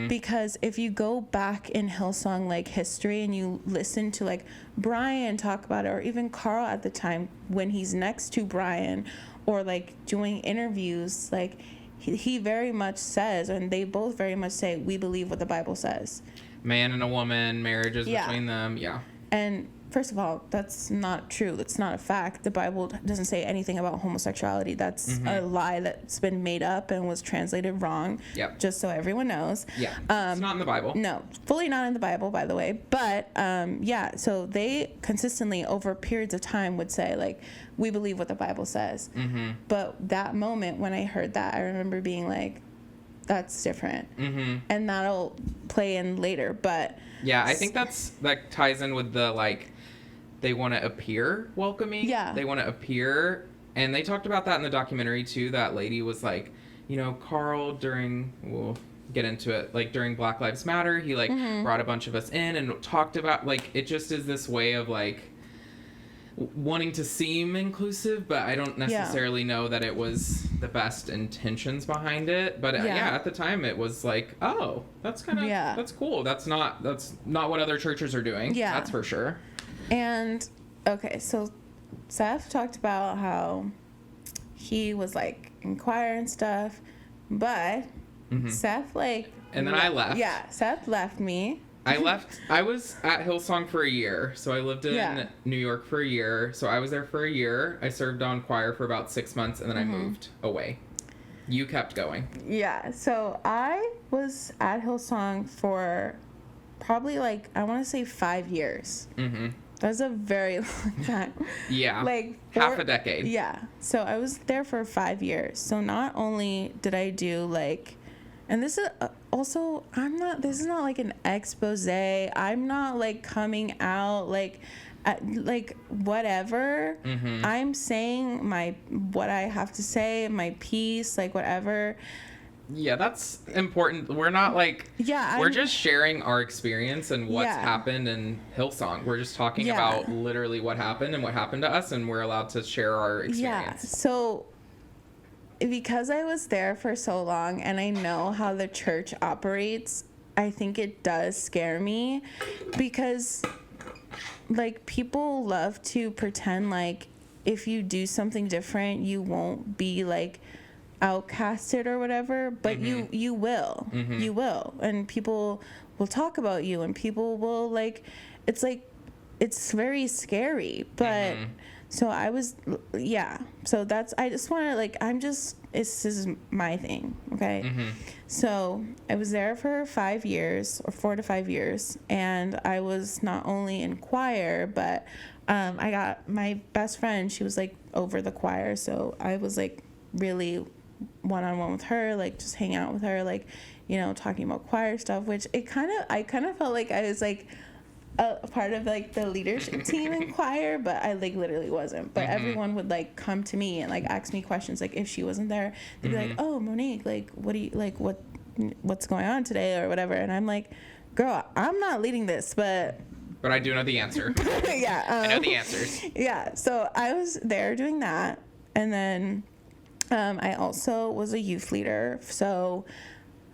S2: because if you go back in Hillsong like history and you listen to like Brian talk about it, or even Carl at the time when he's next to Brian, or like doing interviews, like he very much says, and they both very much say, we believe what the Bible says.
S1: Man and a woman, marriages between them, and
S2: first of all, that's not true. That's not a fact. The Bible doesn't say anything about homosexuality. That's a lie that's been made up and was translated wrong.
S1: Yep.
S2: Just so everyone knows.
S1: Yeah. It's not in the Bible.
S2: No, fully not in the Bible, by the way. But yeah, so they consistently over periods of time would say, like, we believe what the Bible says. Mm-hmm. But that moment when I heard that, I remember being like, that's different. Mm-hmm. And that'll play in later. But
S1: yeah, I think that ties in with the, like, they want to appear welcoming.
S2: Yeah.
S1: They want to appear. And they talked about that in the documentary, too. That lady was like, you know, Carl we'll get into it, like, during Black Lives Matter, he, like, brought a bunch of us in and talked about, like, it just is this way of, like, wanting to seem inclusive, but I don't necessarily know that it was the best intentions behind it. But yeah, at the time it was like, oh, that's kind of, that's cool. That's not what other churches are doing. Yeah. That's for sure.
S2: And, okay, so Seth talked about how he was, like, in choir and stuff, but Seth, like...
S1: And then I left.
S2: Yeah, Seth left me.
S1: I was at Hillsong for a year, so I lived in New York for a year, so I was there for a year. I served on choir for about 6 months, and then I moved away. You kept going. Yeah, so I was at Hillsong for probably, like, I want to say 5 years. Mm-hmm. That's a very long time. Yeah. Like half a decade.
S2: Yeah. So I was there for 5 years. So not only did I do, like, and this is also, this is not like an expose. I'm not, like, coming out, like whatever. Mm-hmm. I'm saying what I have to say, my piece, like, whatever.
S1: Yeah, that's important. We're not, like... Yeah, we're just sharing our experience and what's happened in Hillsong. We're just talking about literally what happened and what happened to us, and we're allowed to share our experience. Yeah,
S2: so... Because I was there for so long and I know how the church operates, I think it does scare me because, like, people love to pretend like if you do something different, you won't be, like, outcasted or whatever, but you will. Mm-hmm. You will. And people will talk about you and people will, like, it's very scary, but... So I was, so I just want to, like, this is my thing, okay? Mm-hmm. So I was there for 5 years, or 4 to 5 years, and I was not only in choir, but I got my best friend, she was, like, over the choir, so I was, like, really one-on-one with her, like, just hanging out with her, like, you know, talking about choir stuff, which I kind of felt like I was, like, a part of, like, the leadership team in choir, but I, like, literally wasn't. But everyone would, like, come to me and, like, ask me questions. Like, if she wasn't there, they'd be like, oh, Monique, like, what's going on today or whatever. And I'm like, girl, I'm not leading this, but
S1: I do know the answer.
S2: Yeah.
S1: I know the answers.
S2: Yeah. So I was there doing that. And then I also was a youth leader. So...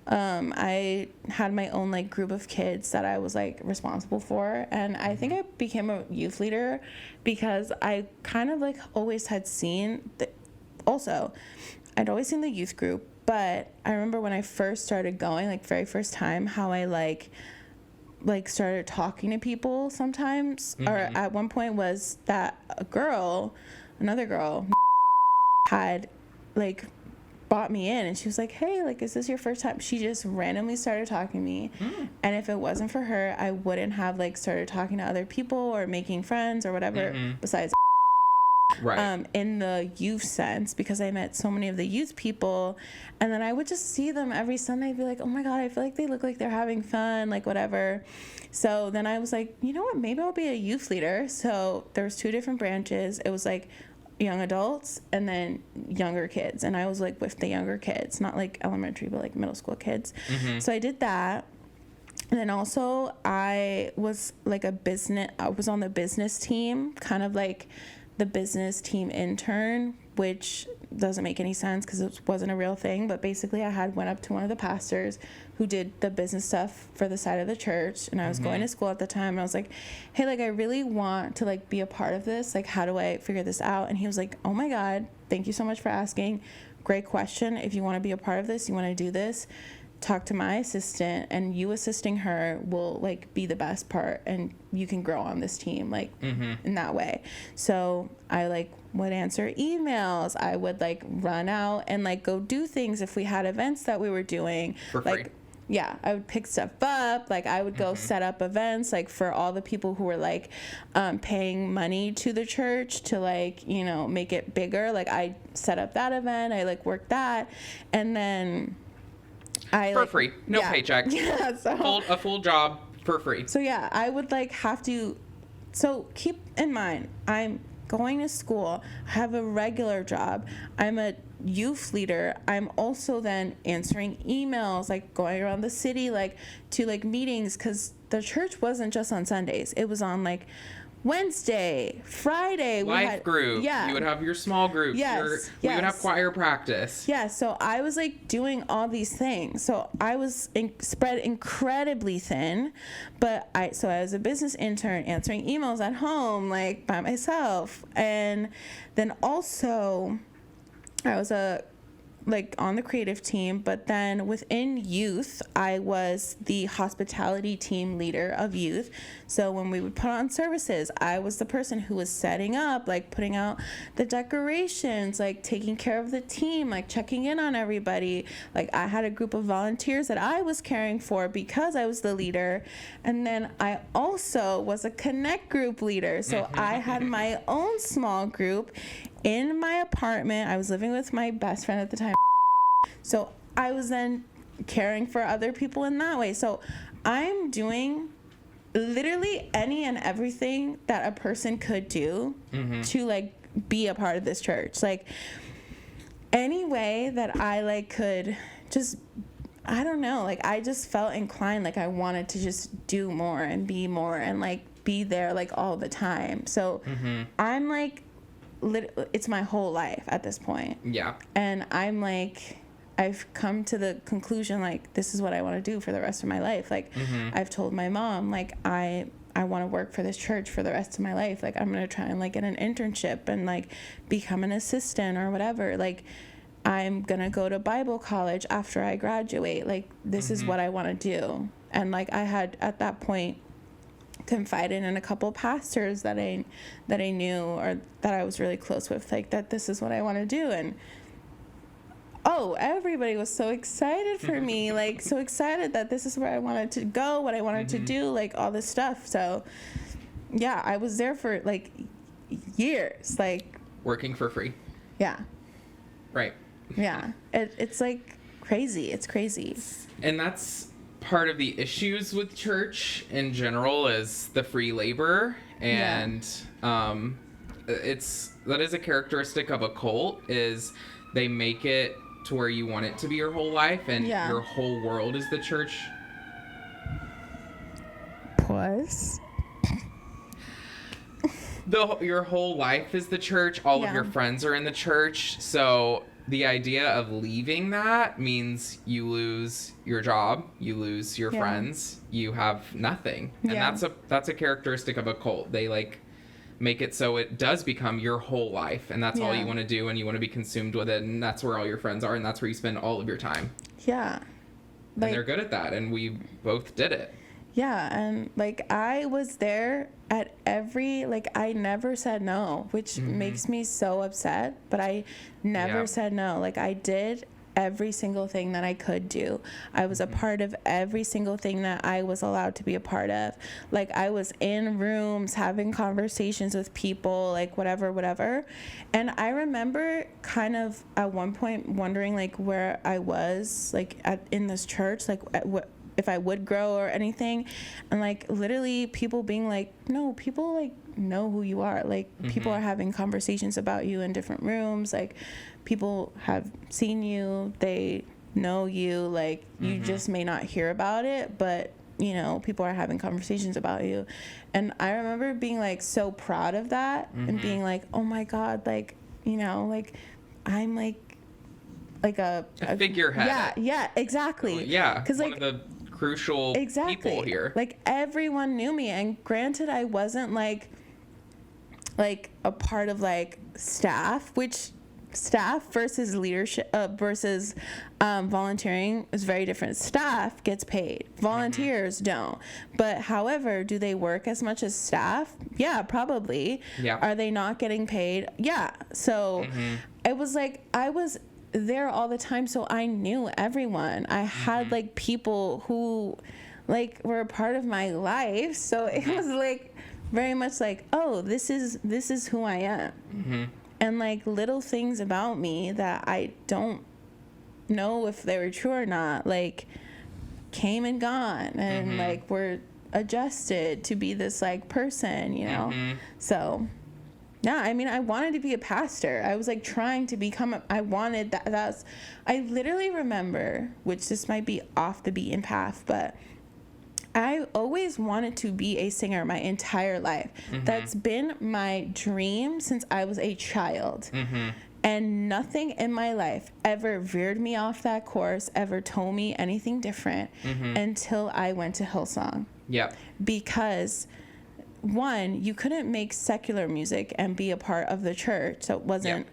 S2: I had my own, like, group of kids that I was, like, responsible for, and I think I became a youth leader because I kind of, like, always had seen I'd always seen the youth group, but I remember when I first started going, like, very first time, how I, like started talking to people sometimes, or at one point was that another girl had, like, brought me in and she was like, hey, like, is this your first time? She just randomly started talking to me, and if it wasn't for her, I wouldn't have, like, started talking to other people or making friends or whatever, besides in the youth sense, because I met so many of the youth people, and then I would just see them every Sunday and be like, oh my god, I feel like they look like they're having fun, like, whatever. So then I was like, you know what, maybe I'll be a youth leader. So there was 2 different branches. It was, like, young adults and then younger kids, and I was, like, with the younger kids, not, like, elementary, but, like, middle school kids. So I did that, and then also I was, like, I was on the business team, kind of like the business team intern, which doesn't make any sense because it wasn't a real thing, but basically I went up to one of the pastors who did the business stuff for the side of the church, and I was going to school at the time, and I was like, hey, like, I really want to, like, be a part of this, like, how do I figure this out? And he was like, oh my god, thank you so much for asking, great question. If you want to be a part of this, you want to do this, talk to my assistant, and you assisting her will like be the best part, and you can grow on this team like in that way. So I like would answer emails. I would like run out and like go do things if we had events that we were doing
S1: for
S2: like
S1: free.
S2: Yeah, I would pick stuff up. Like I would go set up events like for all the people who were like paying money to the church to like, you know, make it bigger. Like I set up that event. I like worked that, and then I
S1: For free. No paycheck.
S2: Yeah, so
S1: A full job for free.
S2: so yeah, I would like have to. So keep in mind, I'm going to school. I have a regular job. I'm a youth leader. I'm also then answering emails, like going around the city, like to like meetings, because the church wasn't just on Sundays. It was on like Wednesday, Friday.
S1: Life group.
S2: Yeah.
S1: You would have your small groups.
S2: Yes.
S1: We would have choir practice.
S2: Yeah, so I was like doing all these things. So I was spread incredibly thin, but I was a business intern answering emails at home, like by myself. And then also I was on the creative team, but then within youth, I was the hospitality team leader of youth. So when we would put on services, I was the person who was setting up, like putting out the decorations, like taking care of the team, like checking in on everybody. Like I had a group of volunteers that I was caring for because I was the leader. And then I also was a connect group leader. So I had my own small group in my apartment. I was living with my best friend at the time. So I was then caring for other people in that way. So I'm doing literally any and everything that a person could do to like be a part of this church. Like any way that I like could just, I don't know, like I just felt inclined, like I wanted to just do more and be more and like be there like all the time. So I'm like, it's my whole life at this point.
S1: Yeah.
S2: And I'm like, I've come to the conclusion, like, this is what I want to do for the rest of my life. Like, I've told my mom, like, I want to work for this church for the rest of my life. Like, I'm going to try and, like, get an internship and, like, become an assistant or whatever. Like, I'm going to go to Bible college after I graduate. Like, this is what I want to do. And, like, I had, at that point, confided in a couple pastors that I knew or that I was really close with, like, that this is what I want to do. And everybody was so excited for me, like so excited that this is where I wanted to go, what I wanted to do, like all this stuff. So yeah, I was there for like years, like
S1: working for free.
S2: Yeah.
S1: Right.
S2: Yeah. It's like crazy. It's crazy.
S1: And that's part of the issues with church in general is the free labor. And that is a characteristic of a cult, is they make it to where you want it to be your whole life, and your whole world is the church.
S2: Pause.
S1: Your whole life is the church. All of your friends are in the church. So the idea of leaving that means you lose your job, you lose your friends, you have nothing. And that's a characteristic of a cult. They like make it so it does become your whole life, and that's all you want to do, and you want to be consumed with it, and that's where all your friends are, and that's where you spend all of your time.
S2: Yeah.
S1: Like, and they're good at that, and we both did it.
S2: Yeah, and like I was there at every, like I never said no, which makes me so upset, but I never said no. Like I did every single thing that I could do. I was a part of every single thing that I was allowed to be a part of. Like I was in rooms having conversations with people, like whatever. And I remember kind of at one point wondering like where I was like in this church, like if I would grow or anything. And like literally people being like, no, people like know who you are. Like people are having conversations about you in different rooms. Like people have seen you, they know you, like you just may not hear about it, but you know, people are having conversations about you. And I remember being like so proud of that and being like, oh my God, like, you know, like I'm like a
S1: figurehead.
S2: Yeah, exactly.
S1: Yeah,
S2: because like
S1: one of the crucial people here.
S2: Like everyone knew me, and granted I wasn't like a part of like staff, which staff versus leadership versus volunteering is very different. Staff gets paid, volunteers don't. But however, do they work as much as staff? Yeah, probably.
S1: Yeah.
S2: Are they not getting paid? Yeah. So it was like I was there all the time, so I knew everyone. I had like people who like were a part of my life, so it was like very much like, oh, this is who I am. And like little things about me that I don't know if they were true or not, like came and gone, and like were adjusted to be this like person, you know. So yeah, I mean, I wanted to be a pastor. I was like trying to become I wanted that. I literally remember, which this might be off the beaten path, but I always wanted to be a singer my entire life. That's been my dream since I was a child. And nothing in my life ever veered me off that course, ever told me anything different until I went to Hillsong.
S1: Yep.
S2: Because, one, you couldn't make secular music and be a part of the church, so it wasn't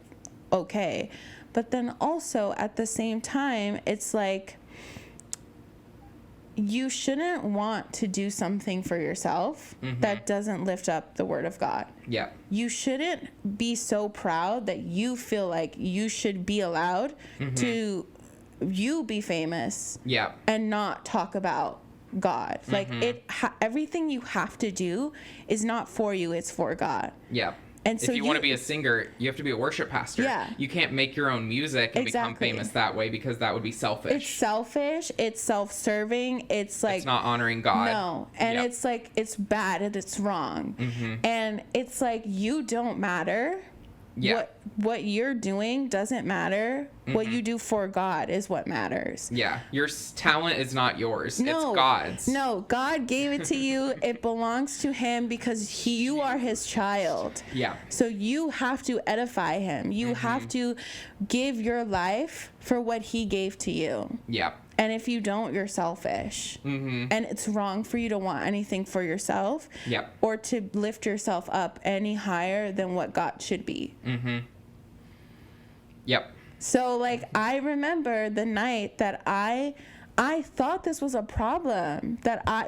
S2: okay. But then also, at the same time, it's like, you shouldn't want to do something for yourself that doesn't lift up the word of God.
S1: Yeah.
S2: You shouldn't be so proud that you feel like you should be allowed to you be famous and not talk about God. Like everything you have to do is not for you, it's for God.
S1: Yeah.
S2: And so
S1: if you want to be a singer, you have to be a worship pastor.
S2: Yeah.
S1: You can't make your own music and become famous that way, because that would be selfish.
S2: It's selfish. It's self-serving. It's like...
S1: It's not honoring God.
S2: No. And it's like, it's bad and it's wrong. And it's like, you don't matter.
S1: Yeah.
S2: What you're doing doesn't matter. What you do for God is what matters.
S1: Yeah. Your talent is not yours.
S2: No,
S1: it's God's.
S2: No, God gave it to you. It belongs to him because you are his child.
S1: Yeah.
S2: So you have to edify him. You have to give your life for what he gave to you.
S1: Yeah.
S2: And if you don't, you're selfish. And it's wrong for you to want anything for yourself.
S1: Yep.
S2: Or to lift yourself up any higher than what God should be.
S1: Yep.
S2: So, like, I remember the night that I thought this was a problem,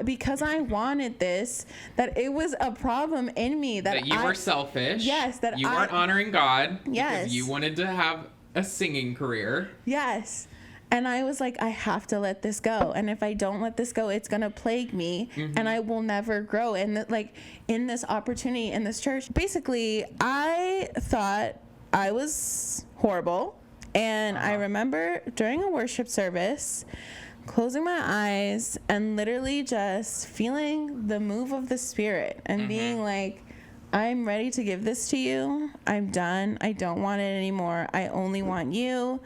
S2: because I wanted this, that it was a problem in me. That
S1: you were selfish.
S2: Yes. That
S1: you weren't honoring God.
S2: Yes.
S1: Because you wanted to have a singing career.
S2: Yes. And I was like, I have to let this go. And if I don't let this go, it's going to plague me and I will never grow. And like in this opportunity in this church, basically, I thought I was horrible. And I remember during a worship service, closing my eyes and literally just feeling the move of the Spirit and being like, I'm ready to give this to you. I'm done. I don't want it anymore. I only want you.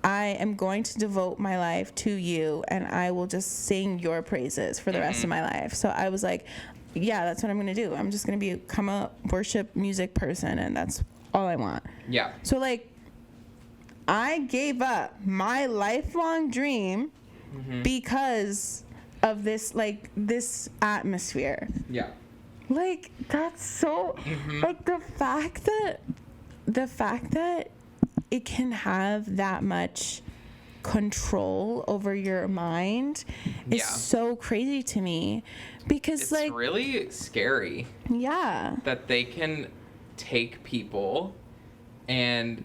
S2: I am going to devote my life to you, and I will just sing your praises for the rest of my life. So I was like, yeah, that's what I'm going to do. I'm just going to become a worship music person, and that's all I want.
S1: Yeah.
S2: So, like, I gave up my lifelong dream because of this, like, this atmosphere.
S1: Yeah.
S2: Like, that's so, like, the fact that it can have that much control over your mind is so crazy to me, because
S1: it's
S2: like
S1: really scary.
S2: Yeah.
S1: That they can take people and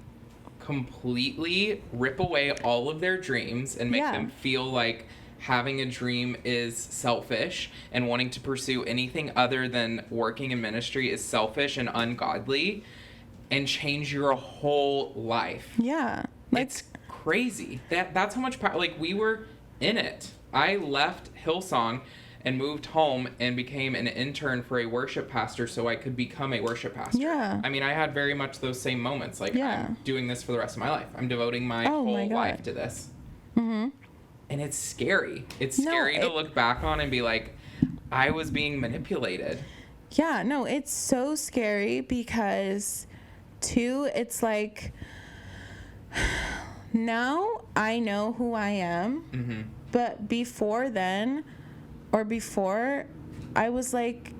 S1: completely rip away all of their dreams and make them feel like having a dream is selfish, and wanting to pursue anything other than working in ministry is selfish and ungodly, and change your whole life.
S2: Yeah. Like,
S1: it's crazy. That's how much power. Like, we were in it. I left Hillsong and moved home and became an intern for a worship pastor so I could become a worship pastor.
S2: Yeah.
S1: I mean, I had very much those same moments. Like, I'm doing this for the rest of my life. I'm devoting my whole life to this. And it's scary. It's scary to look back on and be like, I was being manipulated.
S2: Yeah, no, it's so scary because, too, it's like, now I know who I am, but before then, or before, I was like,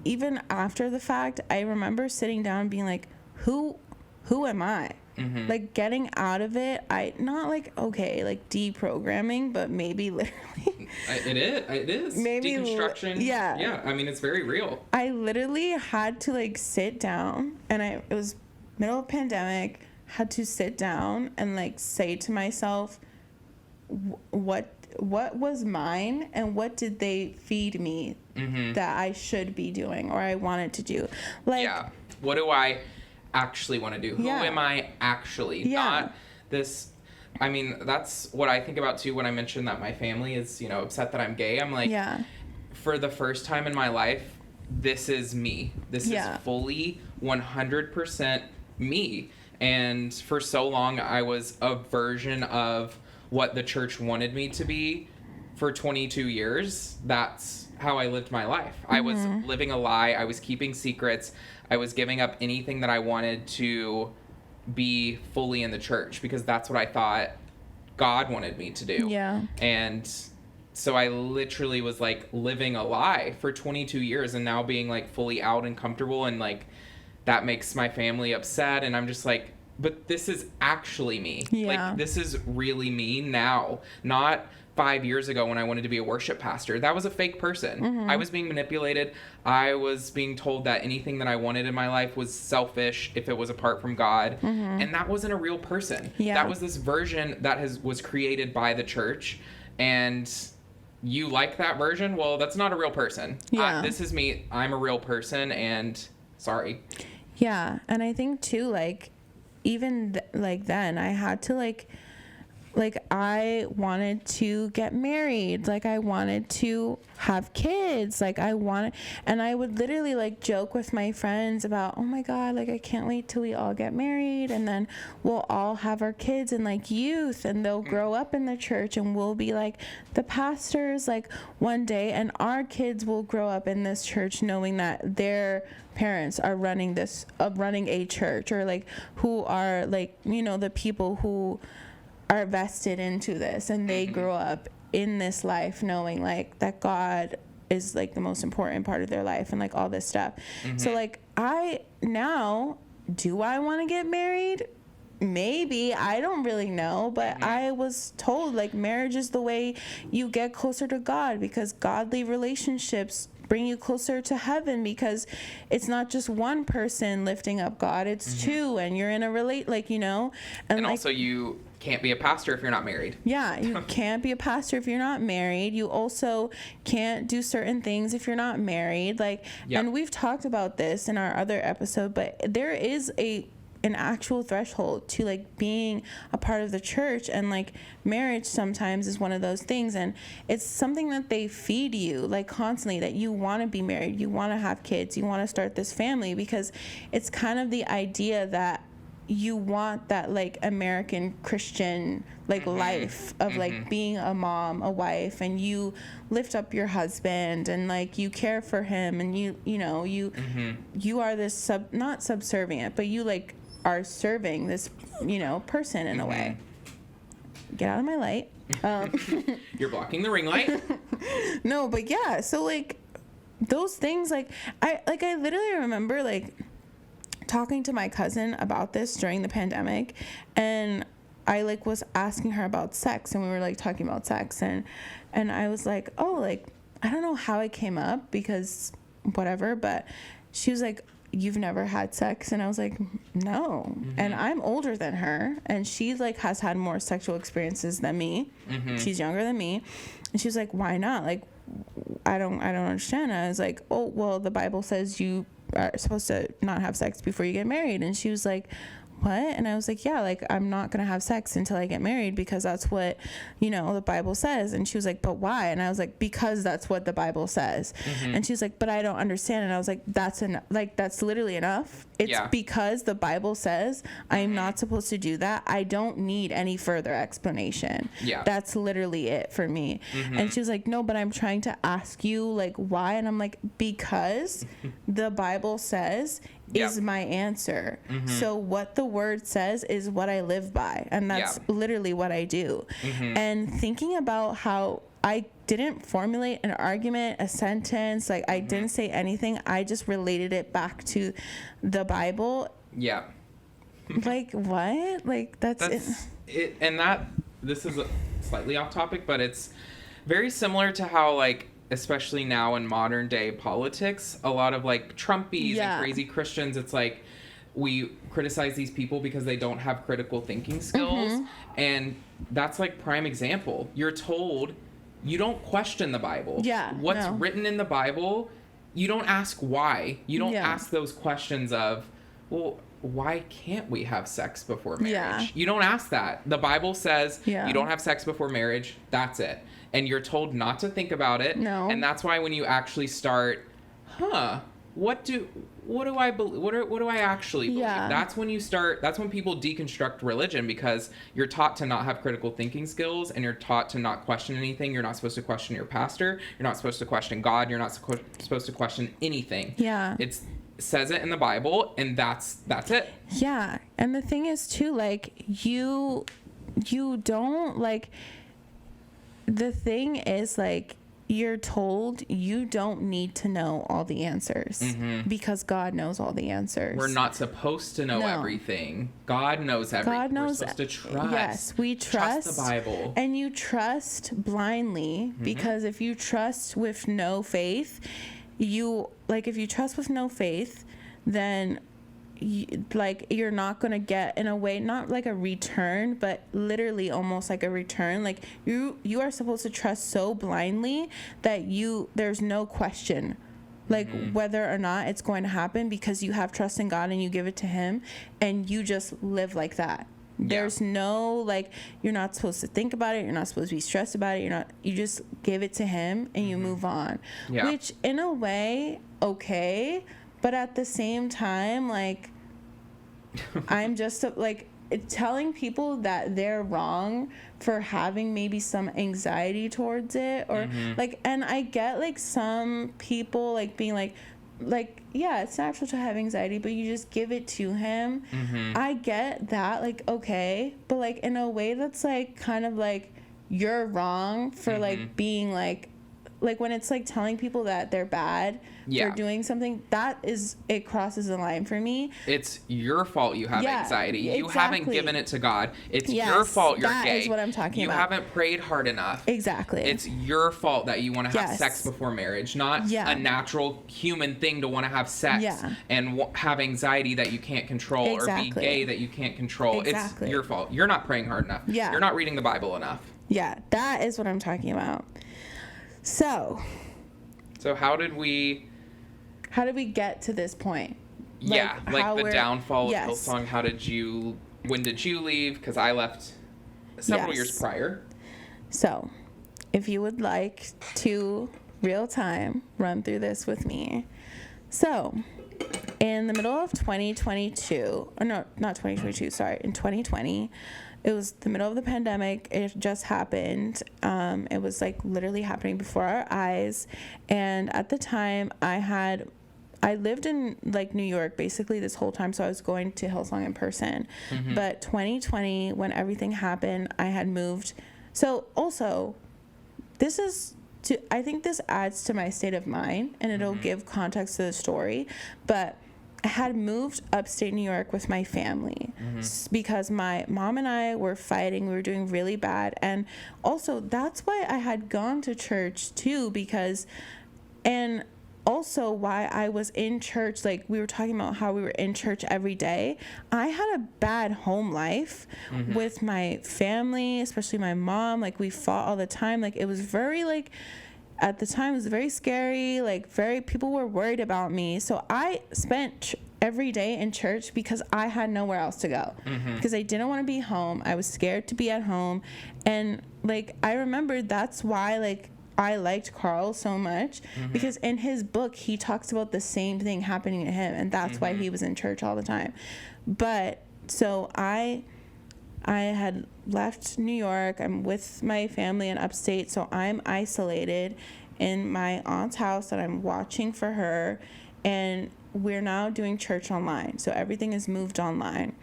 S2: even after the fact, I remember sitting down and being like, who am I? Like getting out of it, not like, okay, like deprogramming, but maybe literally.
S1: It is.
S2: Maybe
S1: deconstruction. Yeah. I mean, it's very real.
S2: I literally had to like sit down, and it was middle of pandemic, had to sit down and like say to myself, what was mine and what did they feed me that I should be doing or I wanted to do. Like,
S1: what do I actually want to do? Who am I actually? Not this. I mean, that's what I think about too when I mentioned that my family is, upset that I'm gay. I'm like, for the first time in my life, this is me. This is fully 100% me. And for so long, I was a version of what the church wanted me to be for 22 years. That's how I lived my life. I was living a lie. I was keeping secrets. I was giving up anything that I wanted to be fully in the church because that's what I thought God wanted me to do.
S2: Yeah.
S1: And so I literally was like living a lie for 22 years and now being like fully out and comfortable, and like that makes my family upset, and I'm just like, but this is actually me. Like, this is really me now, not 5 years ago when I wanted to be a worship pastor. That was a fake person. I was being manipulated. I was being told that anything that I wanted in my life was selfish if it was apart from God. And that wasn't a real person. That was this version that was created by the church. And you like that version? Well, that's not a real person. This is me. I'm a real person, and sorry.
S2: Yeah. And I think too, like, even like then I had to like I wanted to get married, like I wanted to have kids, like and I would literally like joke with my friends about, oh my God, like I can't wait till we all get married and then we'll all have our kids and like youth, and they'll grow up in the church and we'll be like the pastors like one day, and our kids will grow up in this church knowing that their parents are running a church, or like who are like, the people who are vested into this, and they grow up in this life knowing like that God is like the most important part of their life and like all this stuff. So like do I want to get married? Maybe. I don't really know, but I was told like marriage is the way you get closer to God, because godly relationships bring you closer to heaven, because it's not just one person lifting up God, it's two, and you're in a and like,
S1: also you can't be a pastor if you're not married.
S2: Yeah, you can't be a pastor if you're not married. You also can't do certain things if you're not married. Like, and we've talked about this in our other episode, but there is an actual threshold to like being a part of the church, and like marriage sometimes is one of those things, and it's something that they feed you like constantly, that you want to be married, you want to have kids, you want to start this family, because it's kind of the idea that you want that like American Christian like life of like being a mom, a wife, and you lift up your husband and like you care for him, and you are this not subservient, but you like are serving this person in a way. Get out of my light.
S1: You're blocking the ring light.
S2: No, but yeah, so like those things, like I literally remember like talking to my cousin about this during the pandemic, and I like was asking her about sex, and we were like talking about sex, and I was like, oh, like I don't know how it came up, because whatever, but she was like, you've never had sex? And I was like, no. And I'm older than her, and she like has had more sexual experiences than me. She's younger than me, and she was like, why not? Like I don't understand. And I was like, oh, well, the Bible says you are supposed to not have sex before you get married. And she was like, what? And I was like, yeah, like I'm not gonna have sex until I get married, because that's what the Bible says. And she was like, but why? And I was like, because that's what the Bible says. And she was like, but I don't understand. And I was like, that's literally enough. It's because the Bible says I'm not supposed to do that. I don't need any further explanation. That's literally it for me. And she was like, no, but I'm trying to ask you like why. And I'm like, because the Bible says is my answer. So what the word says is what I live by, and that's literally what I do. And thinking about how I didn't formulate an argument, a sentence, like I didn't say anything, I just related it back to the Bible. Like, what? Like, that's it.
S1: it. And this is slightly off topic, but it's very similar to how, like, especially now in modern day politics, a lot of, like, Trumpies and crazy Christians, it's like, we criticize these people because they don't have critical thinking skills. And that's, like, prime example. You're told you don't question the Bible. What's written in the Bible, you don't ask why. You don't ask those questions of, well, why can't we have sex before marriage? You don't ask that. The Bible says you don't have sex before marriage. That's it. And you're told not to think about it. And that's why when you actually start, what do I actually believe? That's when you start, that's when people deconstruct religion, because you're taught to not have critical thinking skills, and you're taught to not question anything. You're not supposed to question your pastor. You're not supposed to question God. You're not supposed to question anything. It says it in the Bible, and that's it.
S2: And the thing is too, like, you don't, like, the thing is, like, you're told you don't need to know all the answers because God knows all the answers.
S1: We're not supposed to know everything. God knows everything.
S2: God knows.
S1: We're supposed to trust.
S2: Yes, we trust
S1: the Bible.
S2: And you trust blindly, because if you trust with no faith, if you trust with no faith, then you're not gonna get, in a way, not like a return, but literally almost like a return. Like, you are supposed to trust so blindly that there's no question, like, whether or not it's going to happen, because you have trust in God and you give it to Him, and you just live like that. There's no, like, you're not supposed to think about it. You're not supposed to be stressed about it. You just give it to Him and you move on. Which, in a way, okay. But at the same time, like, I'm just, like, telling people that they're wrong for having maybe some anxiety towards it, or, like, and I get, like, some people, like, being like, yeah, it's natural to have anxiety, but you just give it to Him. I get that, like, okay, but, like, in a way that's, like, kind of, like, you're wrong for, like, being, like, when it's, like, telling people that they're bad for doing something, it crosses the line for me.
S1: It's your fault you have anxiety. You haven't given it to God. It's your fault you're gay. That is
S2: what I'm talking about.
S1: You haven't prayed hard enough.
S2: Exactly.
S1: It's your fault that you want to have sex before marriage, not a natural human thing to want to have sex and have anxiety that you can't control, or be gay that you can't control. It's your fault. You're not praying hard enough. You're not reading the Bible enough.
S2: That is what I'm talking about. So
S1: how did we get to this point?
S2: Like
S1: the downfall of Hillsong. When did you leave? Because I left several years prior. So,
S2: if you would like to real time run through this with me. So, in the middle of 2022, or no, not 2022, sorry, in 2020, it was the middle of the pandemic. It just happened. It was, like, literally happening before our eyes. And at the time, I lived in, like, New York basically this whole time, so I was going to Hillsong in person. But 2020, when everything happened, I had moved. So also, I think this adds to my state of mind, and it'll give context to the story. But I had moved upstate New York with my family because my mom and I were fighting. We were doing really bad. And also, that's why I had gone to church too, and also why I was in church. Like, we were talking about how we were in church every day. I had a bad home life with my family, especially my mom. Like, we fought all the time. Like, it was very, like, at the time, it was very scary. Like, people were worried about me. So I spent every day in church because I had nowhere else to go. Because I didn't want to be home. I was scared to be at home. And, like, I remember that's why, like, I liked Carl so much, because in his book, he talks about the same thing happening to him. And that's why he was in church all the time. But so I had left New York. I'm with my family in upstate, so I'm isolated in my aunt's house that I'm watching for her, and we're now doing church online. So everything is moved online.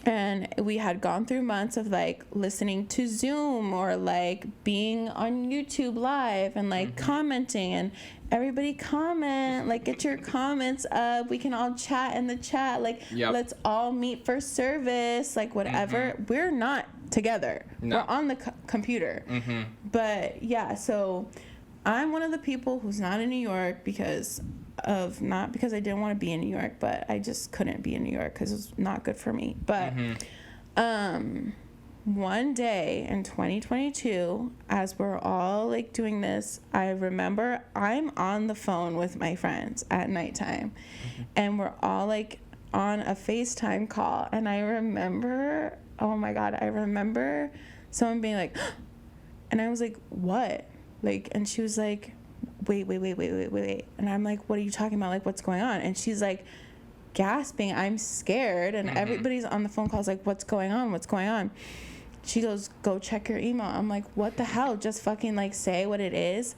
S2: And we had gone through months of like listening to Zoom or like being on YouTube live and like commenting, and everybody comment, like get your comments up. We can all chat in the chat. Like, let's all meet for service, like whatever. We're not together.
S1: No.
S2: We're on the computer. But yeah, so I'm one of the people who's not in New York not because I didn't want to be in New York, but I just couldn't be in New York because it was not good for me. But one day in 2022, as we're all like doing this, I remember I'm on the phone with my friends at nighttime, and we're all like on a FaceTime call, and I remember, oh my God, I remember someone being like, and I was like, what? Like, and she was like, wait. And I'm like, what are you talking about? Like, what's going on? And she's like gasping, I'm scared. And everybody's on the phone calls like, what's going on? She goes, go check your email. I'm like, what the hell? Just fucking like say what it is.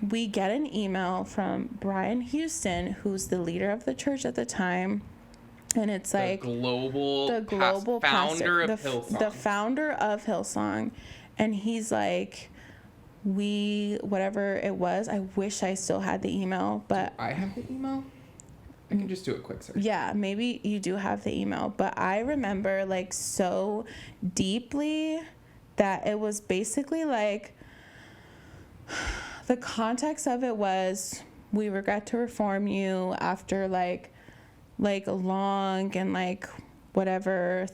S2: We get an email from Brian Houston, who's the leader of the church at the time. And it's like
S1: the global
S2: founder
S1: of Hillsong.
S2: The founder of Hillsong. And he's like, whatever it was, I wish I still had the email, but
S1: I have the email. I can just do a quick search.
S2: Yeah, maybe you do have the email, but I remember like so deeply that it was basically like the context of it was, we regret to inform you after like long and like whatever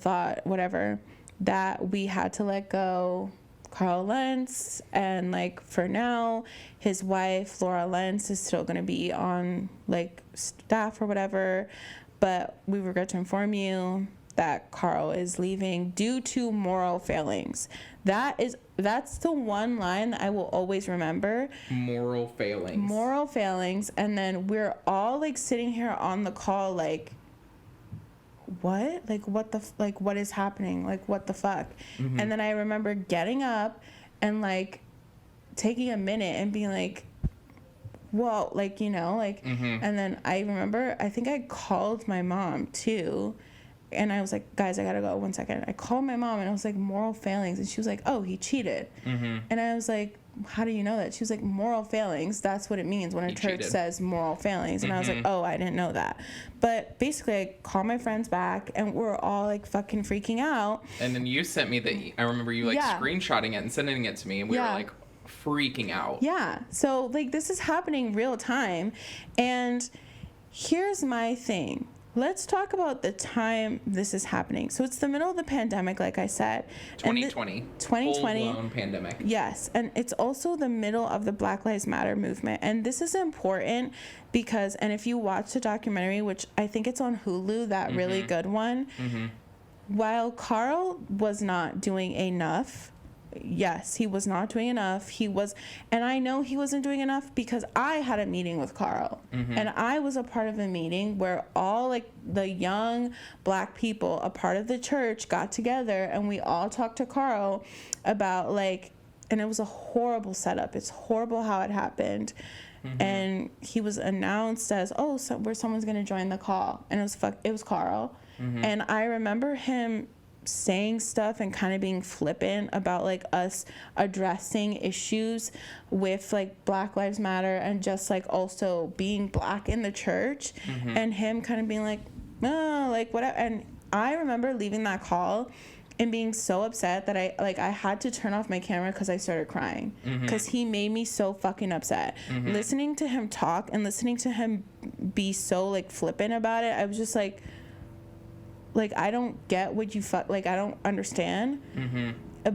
S2: that we had to let go Carl Lentz, and like for now his wife Laura Lentz is still going to be on like staff or whatever, but we regret to inform you that Carl is leaving due to moral failings. That's the one line that I will always remember. Moral failings. And then we're all like sitting here on the call like, what? Like, what is happening? Like, what the fuck? And then I remember getting up and like taking a minute and being like, whoa, like, you know, like, and then I remember, I think I called my mom too. And I was like, guys, I gotta go 1 second. I called my mom and I was like, moral failings. And she was like, oh, he cheated. And I was like, how do you know that? She was like, moral failings, that's what it means when a church says moral failings. And I was like, oh, I didn't know that. But basically I called my friends back and we're all like fucking freaking out.
S1: And then you sent me I remember you like screenshotting it and sending it to me, and we were like freaking out.
S2: Yeah. So like this is happening real time. And here's my thing. Let's talk about the time this is happening. So it's the middle of the pandemic, like I said.
S1: 2020.
S2: 2020.
S1: Full-blown pandemic.
S2: Yes. And it's also the middle of the Black Lives Matter movement. And this is important because, and if you watch the documentary, which I think it's on Hulu, that really good one, while Carl was not doing enough, yes, he was not doing enough. And I know he wasn't doing enough because I had a meeting with Carl. And I was a part of a meeting where all like the young Black people, a part of the church, got together and we all talked to Carl about like, and it was a horrible setup. It's horrible how it happened. And he was announced as, where someone's going to join the call. And it was Carl. And I remember him saying stuff and kind of being flippant about like us addressing issues with like Black Lives Matter and just like also being Black in the church, and him kind of being like, oh, like whatever. And I remember leaving that call and being so upset that I had to turn off my camera because I started crying because he made me so fucking upset. Listening to him talk and listening to him be so like flippant about it, I was just like I don't get what you like, I don't understand.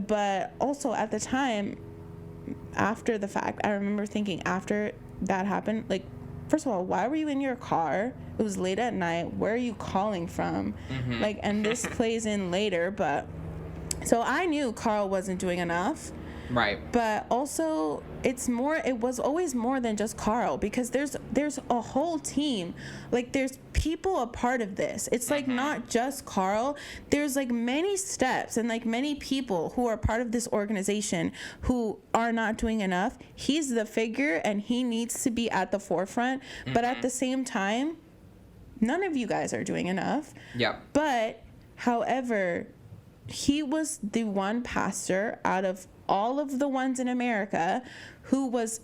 S2: But also at the time, after the fact, I remember thinking after that happened, like, first of all, why were you in your car? It was late at night. Where are you calling from? Like, and this plays in later, but so I knew Carl wasn't doing enough.
S1: Right.
S2: But also it was always more than just Carl, because there's a whole team. Like there's people a part of this. It's like not just Carl. There's like many steps and like many people who are part of this organization who are not doing enough. He's the figure and he needs to be at the forefront. But at the same time, none of you guys are doing enough.
S1: Yeah.
S2: But However, he was the one pastor out of all of the ones in America who was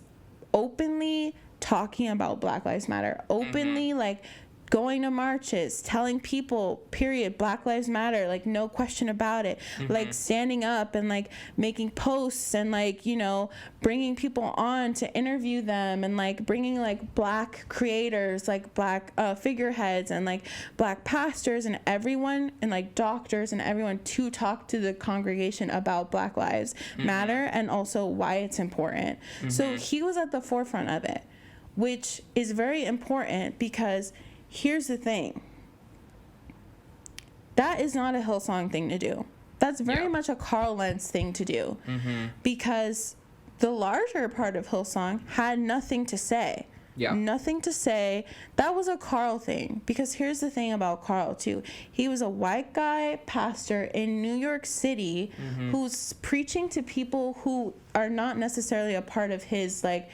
S2: openly talking about Black Lives Matter, openly like going to marches, telling people, period, Black Lives Matter, like no question about it, like standing up and like making posts and like, you know, bringing people on to interview them and like bringing like Black creators, like Black figureheads and like Black pastors and everyone and like doctors and everyone to talk to the congregation about Black Lives Matter and also why it's important. So he was at the forefront of it, which is very important because here's the thing. That is not a Hillsong thing to do. That's very much a Carl Lentz thing to do. Because the larger part of Hillsong had nothing to say. Nothing to say. That was a Carl thing. Because here's the thing about Carl, too. He was a white guy pastor in New York City who's preaching to people who are not necessarily a part of his, like,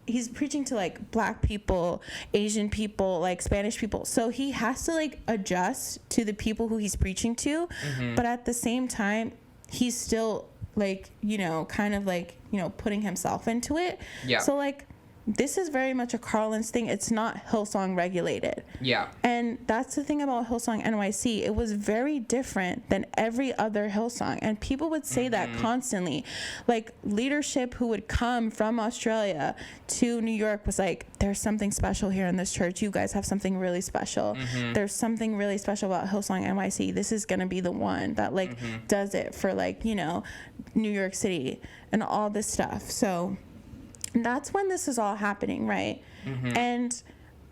S2: he's preaching to like Black people, Asian people, like Spanish people. So he has to like adjust to the people who he's preaching to. But at the same time, he's still like, you know, kind of like, you know, putting himself into it. So like, this is very much a Carl Lentz thing. It's not Hillsong regulated. And that's the thing about Hillsong NYC. It was very different than every other Hillsong. And people would say that constantly. Like, leadership who would come from Australia to New York was like, there's something special here in this church. You guys have something really special. There's something really special about Hillsong NYC. This is going to be the one that, like, does it for, like, you know, New York City and all this stuff. So that's when this is all happening, right? And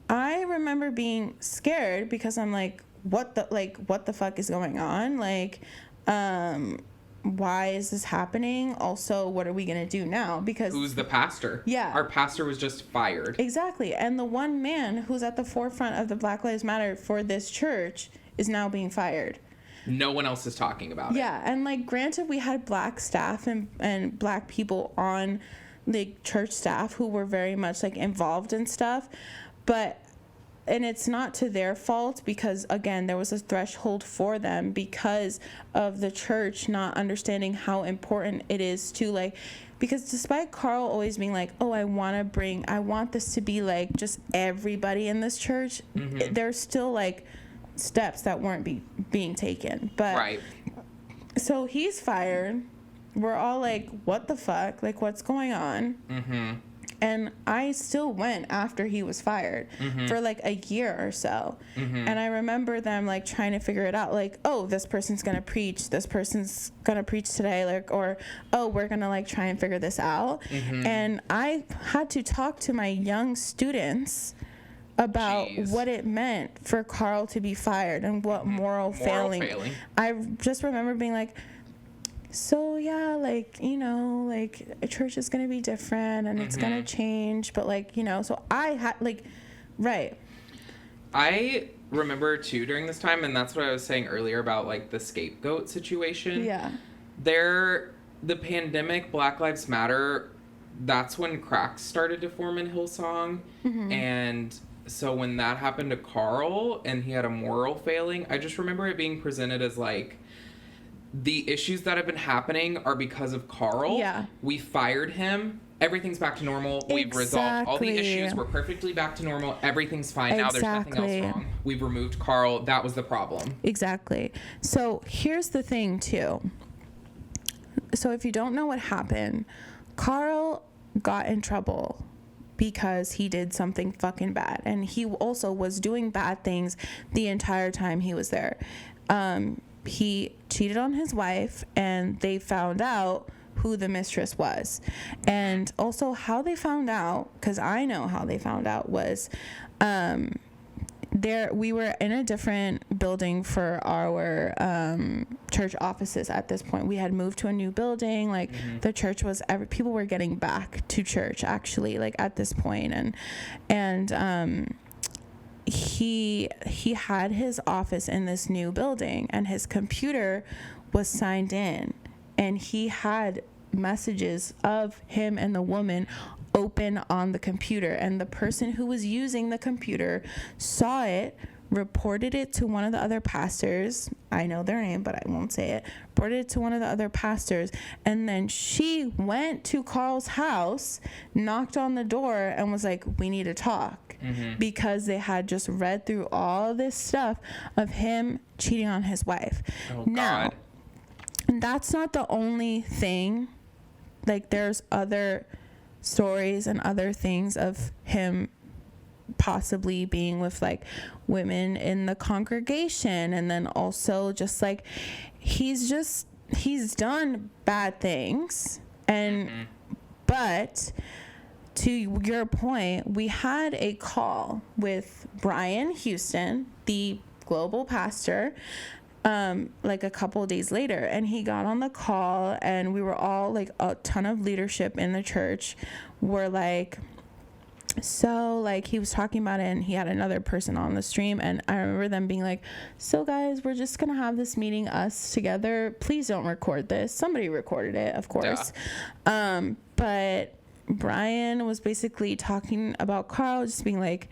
S2: I remember being scared because I'm like, what the fuck is going on? Like, why is this happening? Also, what are we gonna do now? Because
S1: who's the pastor? Our pastor was just fired.
S2: Exactly. And the one man who's at the forefront of the Black Lives Matter for this church is now being fired.
S1: No one else is talking about it.
S2: And like, granted, we had Black staff and Black people on the church staff who were very much like involved in stuff, and it's not to their fault because again there was a threshold for them because of the church not understanding how important it is to like, because despite Carl always being like, oh, I want this to be like just everybody in this church, there's still like steps that weren't being taken. But so he's fired. We're all like, what the fuck? Like, what's going on? And I still went after he was fired for like a year or so. And I remember them like trying to figure it out. Like, oh, this person's going to preach. This person's going to preach today. Like, or, oh, we're going to like try and figure this out. And I had to talk to my young students about what it meant for Carl to be fired and what moral failing. I just remember being like, so yeah, like, you know, like a church is going to be different and it's going to change, but like, you know, so I had like,
S1: I remember too during this time, and that's what I was saying earlier about like the scapegoat situation. The pandemic, Black Lives Matter, that's when cracks started to form in Hillsong. And so when that happened to Carl and he had a moral failing, I just remember it being presented as like, the issues that have been happening are because of Carl. We fired him. Everything's back to normal. We've resolved all the issues. We're perfectly back to normal. Everything's fine now. There's nothing else wrong. We've removed Carl. That was the problem.
S2: Exactly. So here's the thing, too. So if you don't know what happened, Carl got in trouble because he did something fucking bad. And he also was doing bad things the entire time he was there. He cheated on his wife, and they found out who the mistress was. And also how they found out, because I know how they found out, was we were in a different building for our church offices at this point. We had moved to a new building. Like, the church was, people were getting back to church, actually, like, at this point. And he had his office in this new building, and his computer was signed in, and he had messages of him and the woman open on the computer, and the person who was using the computer saw it, reported it to one of the other pastors. I know their name, but I won't say it. Reported it to one of the other pastors. And then she went to Carl's house, knocked on the door, and was like, we need to talk. Because they had just read through all this stuff of him cheating on his wife.
S1: Oh,
S2: now,
S1: God.
S2: that's not the only thing. Like, there's other stories and other things of him possibly being with like women in the congregation, and then also just like he's done bad things. And but to your point, we had a call with Brian Houston, the global pastor, like a couple of days later, and he got on the call, and we were all like, a ton of leadership in the church were like, so like he was talking about it, and he had another person on the stream, and I remember them being like, so guys, we're just gonna have this meeting, us together, please don't record this. Somebody recorded it, of course. But Brian was basically talking about Carl, just being like,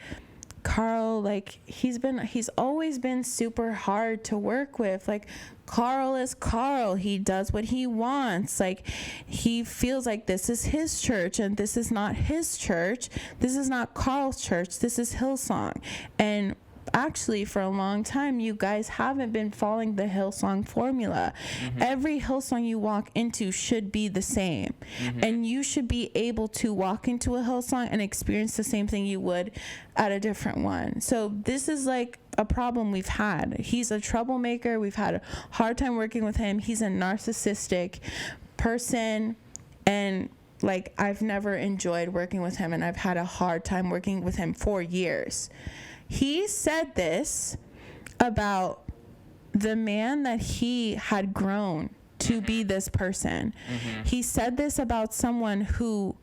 S2: Carl, like he's always been super hard to work with. Like, Carl is Carl. He does what he wants. Like, he feels like this is his church, and this is not his church. This is not Carl's church. This is Hillsong. And actually, for a long time, you guys haven't been following the Hillsong formula. Every Hillsong you walk into should be the same. And you should be able to walk into a Hillsong and experience the same thing you would at a different one. So this is like a problem we've had. He's a troublemaker. We've had a hard time working with him. He's a narcissistic person, and like I've never enjoyed working with him, and I've had a hard time working with him for years. He said this about the man that he had grown to be this person. He said this about someone who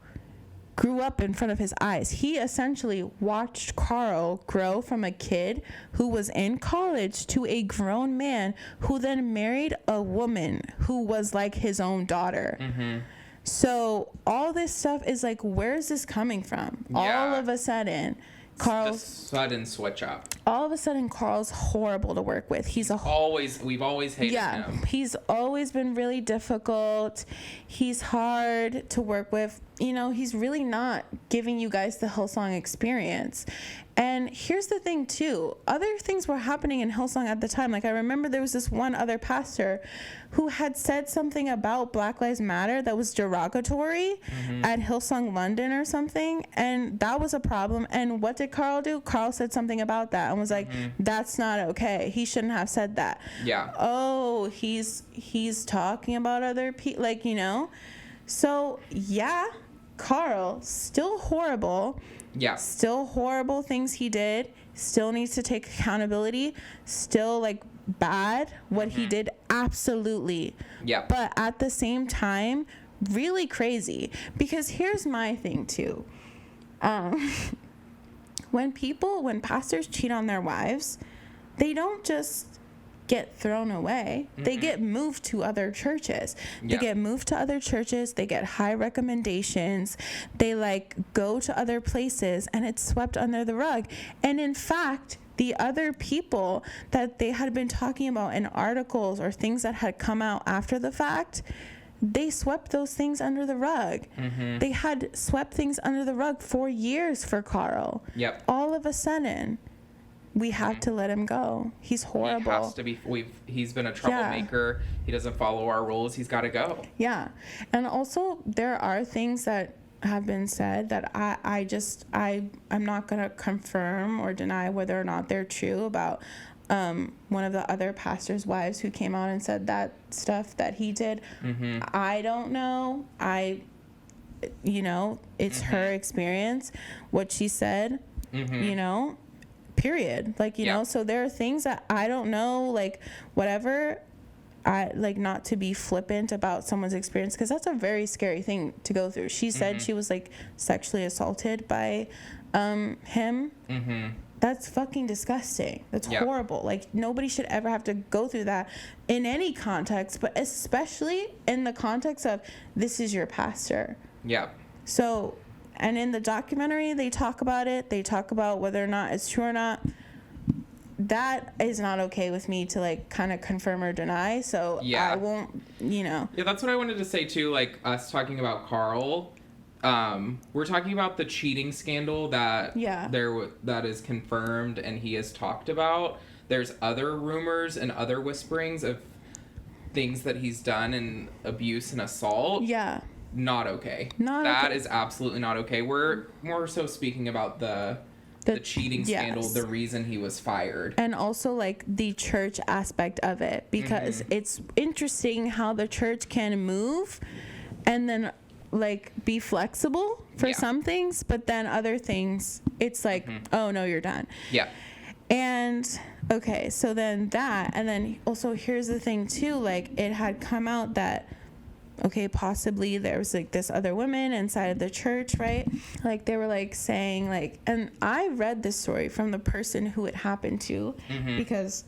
S2: grew up in front of his eyes. He essentially watched Carl grow from a kid who was in college to a grown man who then married a woman who was like his own daughter. So all this stuff is like, where's this coming from? All of a sudden, Carl's
S1: sudden switch up.
S2: All of a sudden, Carl's horrible to work with. We've always hated him. He's always been really difficult. He's hard to work with. You know, he's really not giving you guys the Hillsong experience. And here's the thing too, other things were happening in Hillsong at the time. Like, I remember there was this one other pastor who had said something about Black Lives Matter that was derogatory at Hillsong London or something, and that was a problem. And what did Carl do? Carl said something about that and was like, that's not okay. He shouldn't have said that. Oh, he's talking about other people, like, you know. So yeah, Carl, still horrible. Still horrible things he did. Still needs to take accountability. Still like bad what he did, absolutely. But at the same time, really crazy. Because here's my thing too. When pastors cheat on their wives, they don't just get thrown away. They get moved to other churches. They get moved to other churches. They get high recommendations. They like go to other places, and it's swept under the rug. And in fact, the other people that they had been talking about in articles or things that had come out after the fact, they swept those things under the rug. They had swept things under the rug for years for Carl. All of a sudden, we have to let him go. He's horrible.
S1: He has to be. He's been a troublemaker. He doesn't follow our rules. He's got to go.
S2: And also there are things that have been said that I'm not gonna confirm or deny whether or not they're true about one of the other pastors' wives who came out and said that stuff that he did. I don't know. It's her experience, what she said. Period. Like, you know, so there are things that I don't know, like, whatever. I like not to be flippant about someone's experience, because that's a very scary thing to go through. She said she was like sexually assaulted by him. That's fucking disgusting. That's horrible. Like, nobody should ever have to go through that in any context, but especially in the context of this is your pastor. So, and in the documentary, they talk about it. They talk about whether or not it's true or not. that is not okay with me to like kind of confirm or deny. So
S1: Yeah.
S2: I won't, you know.
S1: Yeah, that's what I wanted to say too. Like us talking about Carl, we're talking about the cheating scandal that that is confirmed and he has talked about. There's other rumors and other whisperings of things that he's done and abuse and assault.
S2: Yeah.
S1: Not okay. That is absolutely not okay. We're more so speaking about the cheating scandal, the reason he was fired.
S2: And also like the church aspect of it, because it's interesting how the church can move and then like be flexible for some things, but then other things it's like, oh no, you're done.
S1: Yeah.
S2: And okay, so then that, and then also here's the thing too, like it had come out that okay, possibly there was like this other woman inside of the church, right? Like they were like saying like, and I read this story from the person who it happened to, because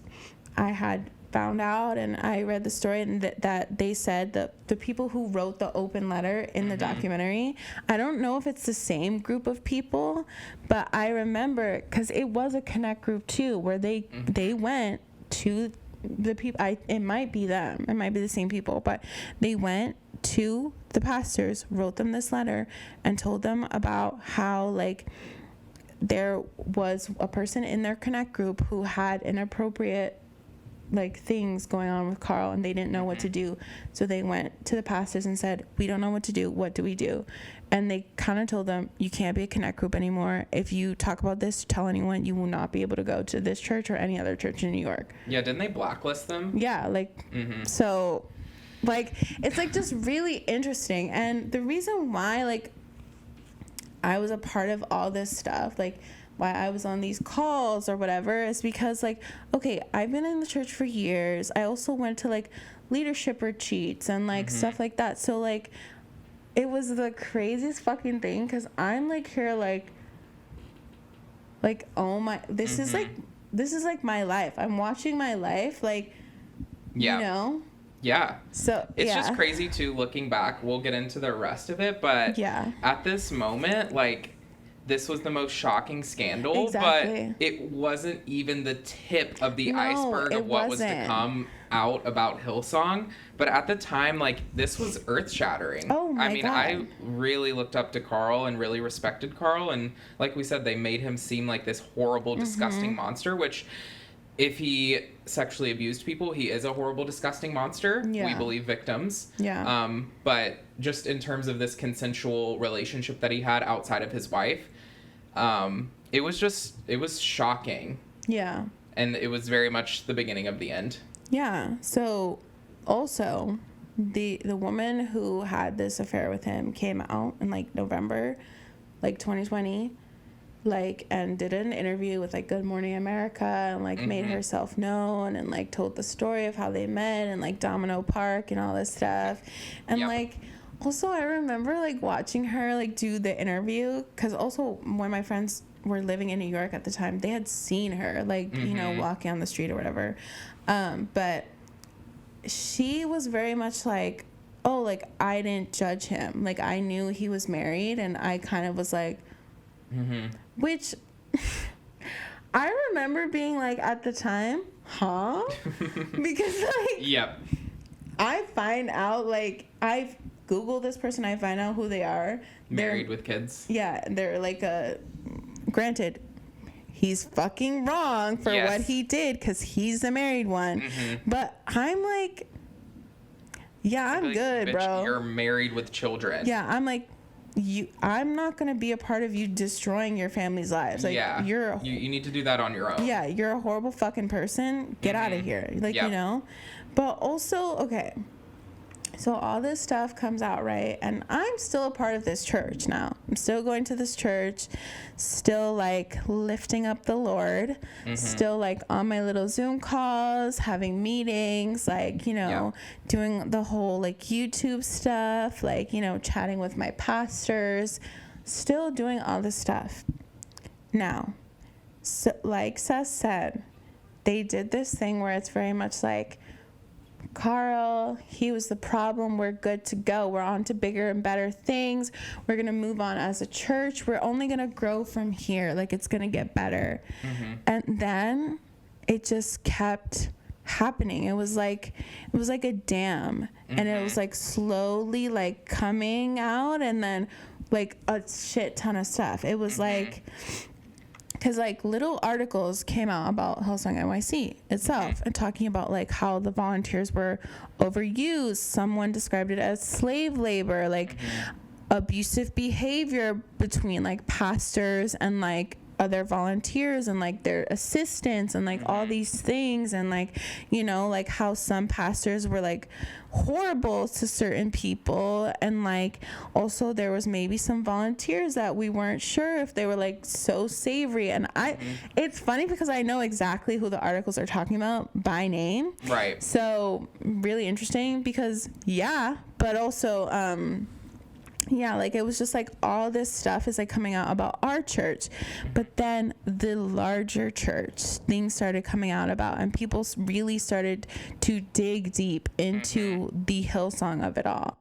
S2: I had found out and I read the story, and that they said that the people who wrote the open letter in the documentary, I don't know if it's the same group of people, but I remember because it was a connect group too, where they went to the people, it might be them, it might be the same people, but they went to the pastors, wrote them this letter, and told them about how like there was a person in their connect group who had inappropriate like things going on with Carl, and they didn't know what to do. So they went to the pastors and said, we don't know what to do, what do we do? And they kind of told them, you can't be a connect group anymore. If you talk about this, tell anyone, you will not be able to go to this church or any other church in New York.
S1: Yeah, didn't they blacklist them?
S2: Yeah, like so like it's like just really interesting. And the reason why like I was a part of all this stuff, like why I was on these calls or whatever, is because like, okay, I've been in the church for years. I also went to like leadership retreats and like stuff like that. So like it was the craziest fucking thing, because I'm like here like oh my, this is like my life. I'm watching my life, like, you know.
S1: Yeah.
S2: So
S1: it's just crazy too, looking back. We'll get into the rest of it, but at this moment, like, this was the most shocking scandal, but it wasn't even the tip of the iceberg of what was to come out about Hillsong. But at the time, like, this was earth-shattering.
S2: Oh my God.
S1: I really looked up to Carl and really respected Carl, and like we said, they made him seem like this horrible, disgusting monster, which, if he sexually abused people, he is a horrible, disgusting monster. We believe victims. But just in terms of this consensual relationship that he had outside of his wife, it was shocking. Yeah. And it was very much the beginning of the end.
S2: Yeah. So also the woman who had this affair with him came out in like November, like 2020, like, and did an interview with like Good Morning America, and like made herself known, and like told the story of how they met and like Domino Park and all this stuff. And like, also I remember like watching her like do the interview, because also when my friends were living in New York at the time, they had seen her like, you know, walking on the street or whatever. But she was very much like, oh, like I didn't judge him. Like I knew he was married, and I kind of was like, which I remember being like at the time, huh? Because like, I find out, like, I've Googled this person, I find out who they are.
S1: Married with kids.
S2: Yeah, they're like granted, he's fucking wrong for what he did, because he's the married one. But I'm like, yeah, I'm good,
S1: bitch,
S2: bro.
S1: You're married with children.
S2: Yeah, I'm like, I'm not gonna be a part of you destroying your family's lives. Like, you
S1: need to do that on your own.
S2: Yeah, you're a horrible fucking person. Get out of here. Like, you know. But also, okay, so all this stuff comes out, right? And I'm still a part of this church now. I'm still going to this church, still like lifting up the Lord, still like on my little Zoom calls, having meetings, like, you know, doing the whole like YouTube stuff, like, you know, chatting with my pastors, still doing all this stuff. Now, so, like Seth said, they did this thing where it's very much like, Carl, he was the problem. We're good to go. We're on to bigger and better things. We're going to move on as a church. We're only going to grow from here. Like, it's going to get better. And then it just kept happening. It was like a dam, and it was like slowly like coming out, and then like a shit ton of stuff. It was like, because like little articles came out about Hillsong NYC itself and talking about like how the volunteers were overused. Someone described it as slave labor, like abusive behavior between like pastors and like other volunteers and like their assistants and like all these things, and like, you know, like how some pastors were like horrible to certain people, and like also there was maybe some volunteers that we weren't sure if they were like so savory. And it's funny because I know exactly who the articles are talking about by name,
S1: right?
S2: So really interesting, because but also yeah, like it was just like all this stuff is like coming out about our church, but then the larger church things started coming out about, and people really started to dig deep into the Hillsong of it all.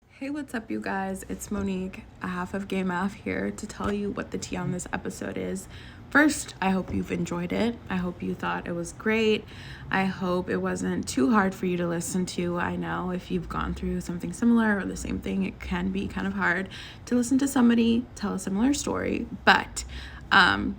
S2: Hey, what's up, you guys? It's Monique, a half of Gay Math, here to tell you what the tea on this episode is. First, I hope you've enjoyed it. I hope you thought it was great. I hope it wasn't too hard for you to listen to. I know if you've gone through something similar or the same thing, it can be kind of hard to listen to somebody tell a similar story. But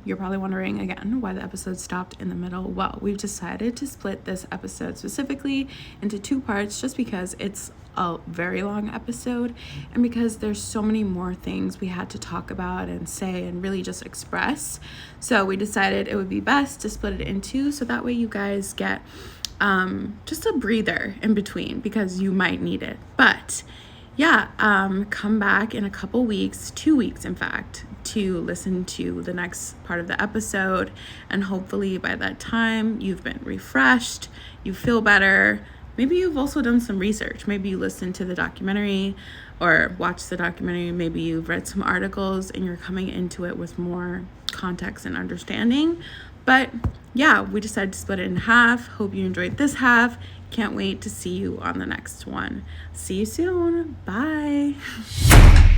S2: you're probably wondering again why the episode stopped in the middle. Well, we've decided to split this episode specifically into 2 parts just because it's a very long episode, and because there's so many more things we had to talk about and say and really just express. So we decided it would be best to split it in 2, so that way you guys get just a breather in between, because you might need it. But yeah, come back in a couple weeks, 2 weeks in fact, to listen to the next part of the episode, and hopefully by that time you've been refreshed, you feel better. Maybe you've also done some research. Maybe you listened to the documentary or watched the documentary. Maybe you've read some articles and you're coming into it with more context and understanding. But yeah, we decided to split it in half. Hope you enjoyed this half. Can't wait to see you on the next one. See you soon. Bye.